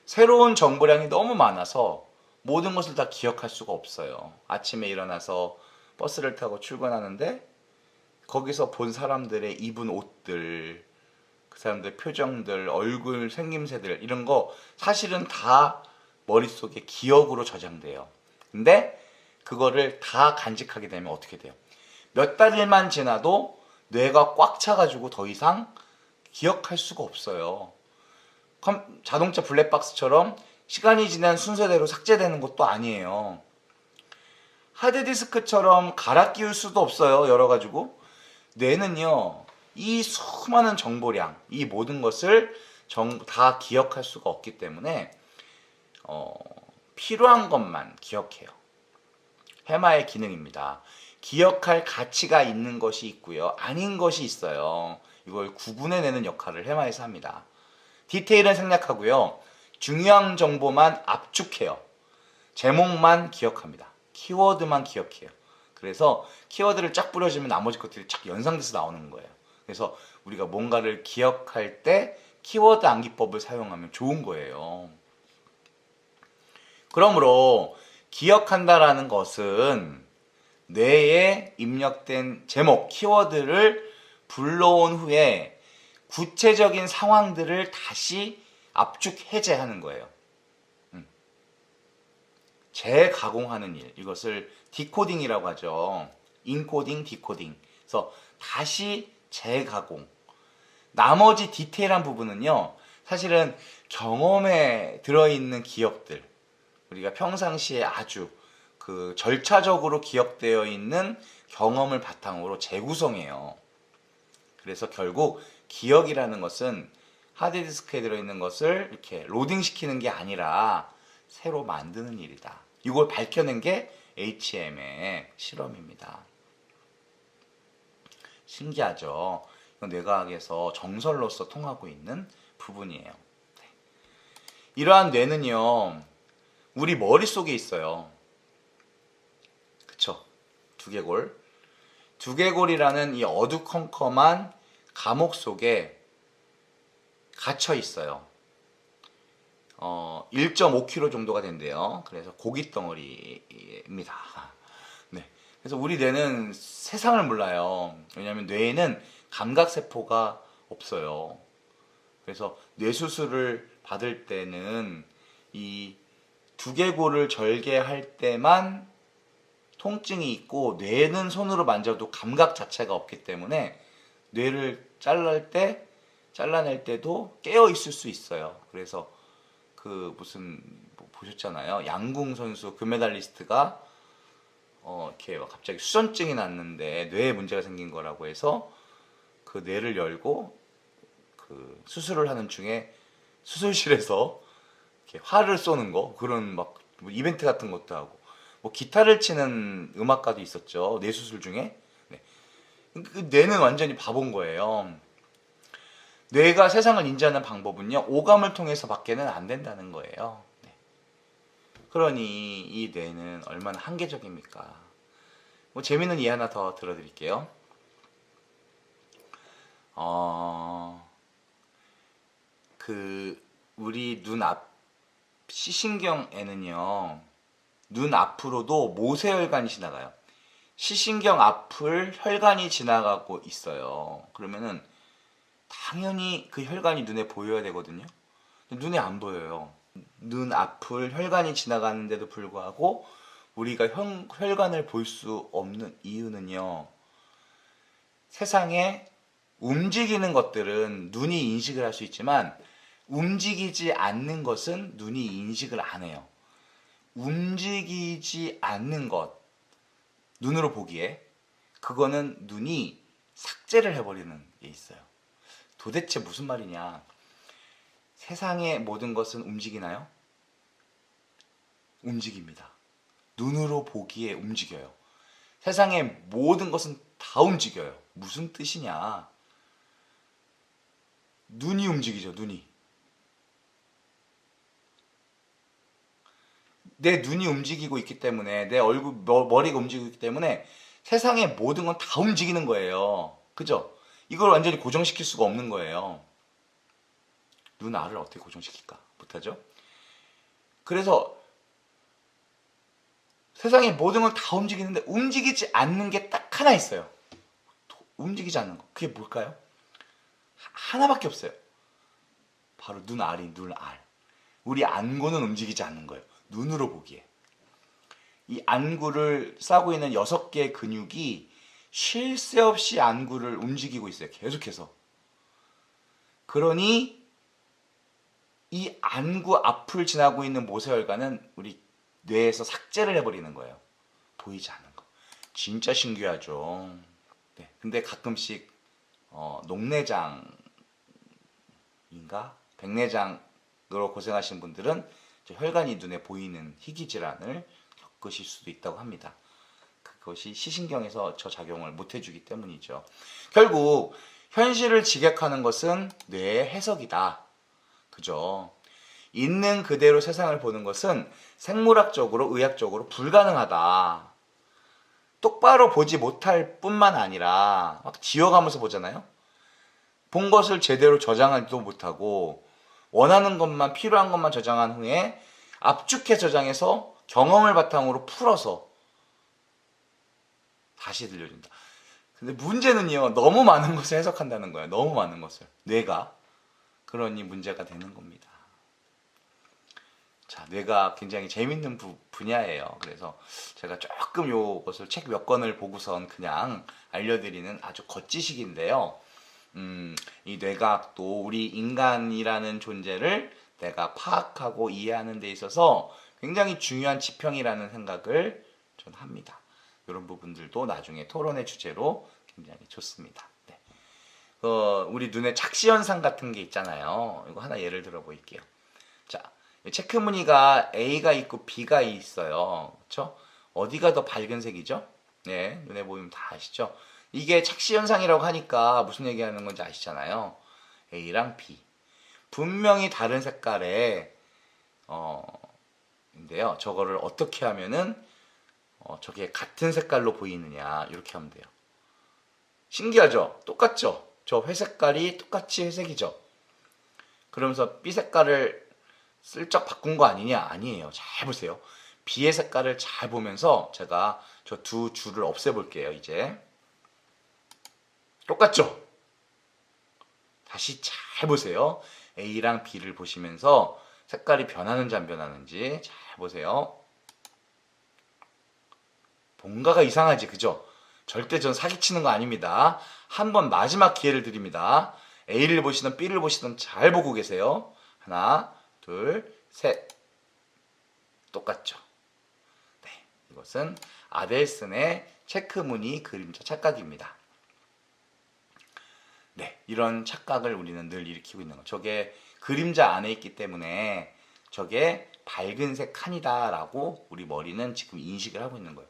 새로운 정보량이 너무 많아서 모든 것을 다 기억할 수가 없어요. 아침에 일어나서 버스를 타고 출근하는데 거기서 본 사람들의 입은 옷들, 그 사람들의 표정들, 얼굴 생김새들, 이런 거 사실은 다 머릿속에 기억으로 저장돼요. 근데 그거를 다 간직하게 되면 어떻게 돼요? 몇 달만 지나도 뇌가 꽉 차가지고 더 이상 기억할 수가 없어요. 자동차 블랙박스처럼 시간이 지난 순서대로 삭제되는 것도 아니에요. 하드디스크처럼 갈아 끼울 수도 없어요. 열어가지고. 뇌는요, 이 수많은 정보량, 이 모든 것을 다 기억할 수가 없기 때문에 필요한 것만 기억해요. 해마의 기능입니다. 기억할 가치가 있는 것이 있고요, 아닌 것이 있어요. 이걸 구분해내는 역할을 해마에서 합니다. 디테일은 생략하고요, 중요한 정보만 압축해요. 제목만 기억합니다. 키워드만 기억해요. 그래서 키워드를 쫙 뿌려주면 나머지 것들이 쫙 연상돼서 나오는 거예요. 그래서 우리가 뭔가를 기억할 때 키워드 암기법을 사용하면 좋은 거예요. 그러므로 기억한다라는 것은 뇌에 입력된 제목, 키워드를 불러온 후에 구체적인 상황들을 다시 압축 해제하는 거예요. 재가공하는 일, 이것을 디코딩이라고 하죠. 인코딩, 디코딩. 그래서 다시 재가공. 나머지 디테일한 부분은요, 사실은 경험에 들어있는 기억들, 우리가 평상시에 아주 그 절차적으로 기억되어 있는 경험을 바탕으로 재구성해요. 그래서 결국 기억이라는 것은 하드디스크에 들어있는 것을 이렇게 로딩시키는 게 아니라 새로 만드는 일이다. 이걸 밝혀낸 게 HM의 실험입니다. 신기하죠. 이건 뇌과학에서 정설로서 통하고 있는 부분이에요. 네. 이러한 뇌는요, 우리 머릿속에 있어요. 그쵸? 두개골. 두개골이라는 이 어두컴컴한 감옥 속에 갇혀 있어요. 1.5kg 정도가 된대요. 그래서 고기 덩어리입니다. 네. 그래서 우리 뇌는 세상을 몰라요. 왜냐하면 뇌에는 감각세포가 없어요. 그래서 뇌수술을 받을 때는 이 두개골을 절개할 때만 통증이 있고, 뇌는 손으로 만져도 감각 자체가 없기 때문에 뇌를 잘라낼 때도 깨어 있을 수 있어요. 그래서 그 무슨 뭐 보셨잖아요. 양궁 선수 금메달리스트가 이렇게 갑자기 수전증이 났는데 뇌에 문제가 생긴 거라고 해서 그 뇌를 열고 그 수술을 하는 중에 수술실에서 이렇게 활을 쏘는 거, 그런 막 이벤트 같은 것도 하고, 뭐 기타를 치는 음악가도 있었죠. 뇌 수술 중에. 네. 그 뇌는 완전히 바본 거예요. 뇌가 세상을 인지하는 방법은요, 오감을 통해서 밖에는 안 된다는 거예요. 네. 그러니 이 뇌는 얼마나 한계적입니까? 뭐 재밌는 예 하나 더 들어드릴게요. 우리 눈 앞 시신경에는요, 눈 앞으로도 모세혈관이 지나가요. 시신경 앞을 혈관이 지나가고 있어요. 그러면은 당연히 그 혈관이 눈에 보여야 되거든요. 눈에 안 보여요. 눈 앞을 혈관이 지나가는데도 불구하고 우리가 혈관을 볼 수 없는 이유는요, 세상에 움직이는 것들은 눈이 인식을 할 수 있지만 움직이지 않는 것은 눈이 인식을 안 해요. 움직이지 않는 것, 눈으로 보기에, 그거는 눈이 삭제를 해버리는 게 있어요. 도대체 무슨 말이냐? 세상의 모든 것은 움직이나요? 움직입니다. 눈으로 보기에 움직여요. 세상의 모든 것은 다 움직여요. 무슨 뜻이냐? 눈이 움직이죠, 눈이. 내 눈이 움직이고 있기 때문에, 내 얼굴, 머리가 움직이고 있기 때문에 세상의 모든 건 다 움직이는 거예요. 그죠? 이걸 완전히 고정시킬 수가 없는 거예요. 눈 알을 어떻게 고정시킬까? 못하죠? 그래서 세상의 모든 건 다 움직이는데 움직이지 않는 게 딱 하나 있어요. 움직이지 않는 거. 그게 뭘까요? 하나밖에 없어요. 바로 눈 알이 눈 알. 우리 안구는 움직이지 않는 거예요. 눈으로 보기에. 이 안구를 싸고 있는 6개의 근육이 쉴 새 없이 안구를 움직이고 있어요. 계속해서. 그러니 이 안구 앞을 지나고 있는 모세혈관은 우리 뇌에서 삭제를 해버리는 거예요. 보이지 않는 거. 진짜 신기하죠. 네. 근데 가끔씩 녹내장인가 백내장으로 고생하시는 분들은 혈관이 눈에 보이는 희귀질환을 겪으실 수도 있다고 합니다. 그것이 시신경에서 저 작용을 못 해주기 때문이죠. 결국 현실을 직역하는 것은 뇌의 해석이다. 그죠? 있는 그대로 세상을 보는 것은 생물학적으로, 의학적으로 불가능하다. 똑바로 보지 못할 뿐만 아니라 막 지워가면서 보잖아요. 본 것을 제대로 저장하지도 못하고 원하는 것만, 필요한 것만 저장한 후에 압축해 저장해서 경험을 바탕으로 풀어서 다시 들려준다. 근데 문제는요, 너무 많은 것을 해석한다는 거예요. 너무 많은 것을. 뇌가. 그러니 문제가 되는 겁니다. 자, 뇌가 굉장히 재밌는 분야예요. 그래서 제가 조금 요것을 책 몇 권을 보고선 그냥 알려드리는 아주 겉지식인데요. 이 뇌과학도 우리 인간이라는 존재를 내가 파악하고 이해하는 데 있어서 굉장히 중요한 지평이라는 생각을 전 합니다. 이런 부분들도 나중에 토론의 주제로 굉장히 좋습니다. 네. 우리 눈에 착시현상 같은 게 있잖아요. 이거 하나 예를 들어 보일게요. 자, 체크무늬가 A가 있고 B가 있어요. 그렇죠? 어디가 더 밝은 색이죠? 네, 눈에 보이면 다 아시죠? 이게 착시현상이라고 하니까 무슨 얘기하는 건지 아시잖아요. A랑 B. 분명히 다른 색깔의 인데요. 저거를 어떻게 하면은 저게 같은 색깔로 보이느냐 이렇게 하면 돼요. 신기하죠? 똑같죠? 저 회색깔이 똑같이 회색이죠? 그러면서 B 색깔을 슬쩍 바꾼 거 아니냐? 아니에요. 잘 보세요. B의 색깔을 잘 보면서 제가 저 두 줄을 없애볼게요. 이제 똑같죠? 다시 잘 보세요. A랑 B를 보시면서 색깔이 변하는지 안 변하는지 잘 보세요. 뭔가가 이상하지, 그죠? 절대 전 사기치는 거 아닙니다. 한번 마지막 기회를 드립니다. A를 보시든 B를 보시든 잘 보고 계세요. 하나, 둘, 셋. 똑같죠? 네, 이것은 아델슨의 체크무늬 그림자 착각입니다. 네, 이런 착각을 우리는 늘 일으키고 있는 거죠. 저게 그림자 안에 있기 때문에 저게 밝은색 칸이다라고 우리 머리는 지금 인식을 하고 있는 거예요.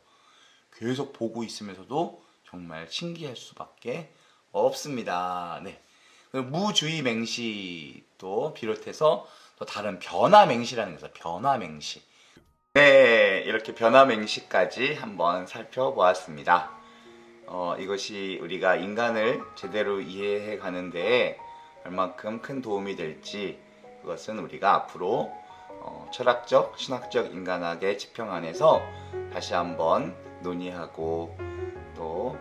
계속 보고 있으면서도 정말 신기할 수밖에 없습니다. 네, 무주의 맹시도 비롯해서 또 다른 변화 맹시라는 거죠. 변화 맹시. 네, 이렇게 변화 맹시까지 한번 살펴보았습니다. 이것이 우리가 인간을 제대로 이해해 가는데 얼만큼 큰 도움이 될지 그것은 우리가 앞으로 철학적, 신학적 인간학의 지평 안에서 다시 한번 논의하고 또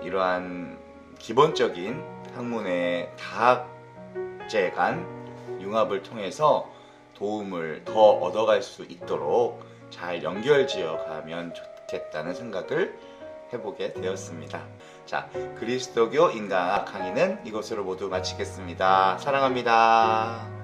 이러한 기본적인 학문의 다학제 간 융합을 통해서 도움을 더 얻어갈 수 있도록 잘 연결지어 가면 좋겠다는 생각을 해보게 되었습니다. 자, 그리스도교 인간학 강의는 이것으로 모두 마치겠습니다. 사랑합니다.